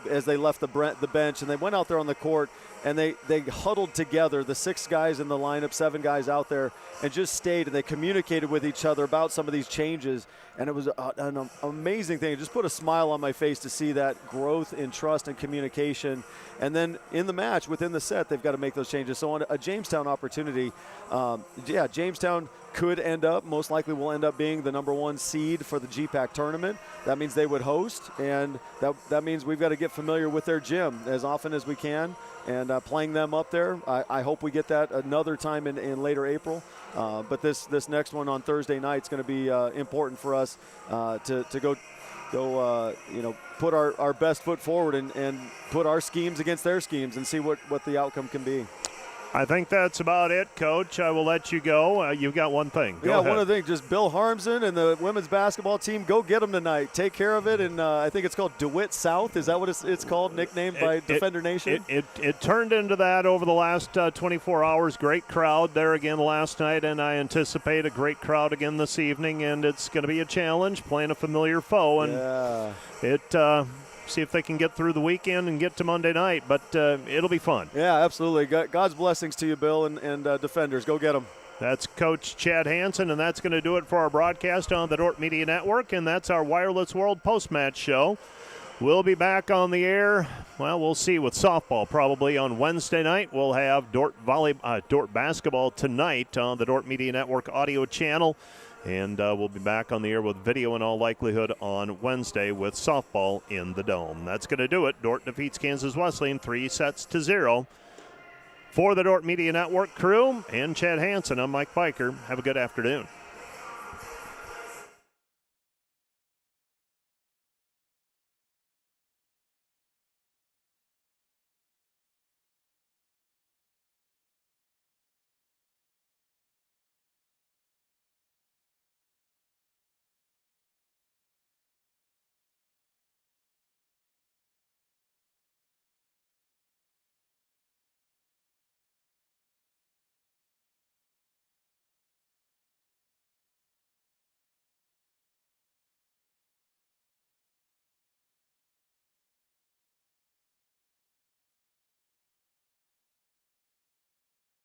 as they left the bench, and they went out there on the court, and they huddled together, the 6 guys in the lineup, 7 guys out there, and just stayed, and they communicated with each other about some of these changes, and it was an amazing thing. It just put a smile on my face to see that growth in trust and communication. And then in the match, within the set, they've got to make those changes. So on a Jamestown opportunity, Jamestown could most likely will end up being the #1 seed for the GPAC tournament. That means they would host, and that means we've got to get familiar with their gym as often as we can, and playing them up there. I hope we get that another time in later April. But this next one on Thursday night is going to be important for us to go put our best foot forward and put our schemes against their schemes and see what the outcome can be. I think that's about it, Coach. I will let you go. You've got one thing. Go ahead. One other thing. Just Bill Harmson and the women's basketball team, go get them tonight. Take care of it. And I think it's called DeWitt South. Is that what it's called, nicknamed by Defender Nation? It turned into that over the last 24 hours. Great crowd there again last night, and I anticipate a great crowd again this evening. And it's going to be a challenge playing a familiar foe. And see if they can get through the weekend and get to Monday night, but it'll be fun. Yeah, absolutely. God's blessings to you, Bill, and Defenders. Go get them. That's Coach Chad Hansen, and that's going to do it for our broadcast on the Dordt Media Network, and that's our Wireless World post-match show. We'll be back on the air, we'll see, with softball probably on Wednesday night. We'll have Dordt basketball tonight on the Dordt Media Network audio channel. And we'll be back on the air with video in all likelihood on Wednesday with softball in the Dome. That's going to do it. Dordt defeats Kansas Wesleyan 3-0. For the Dordt Media Network crew and Chad Hansen, I'm Mike Biker. Have a good afternoon.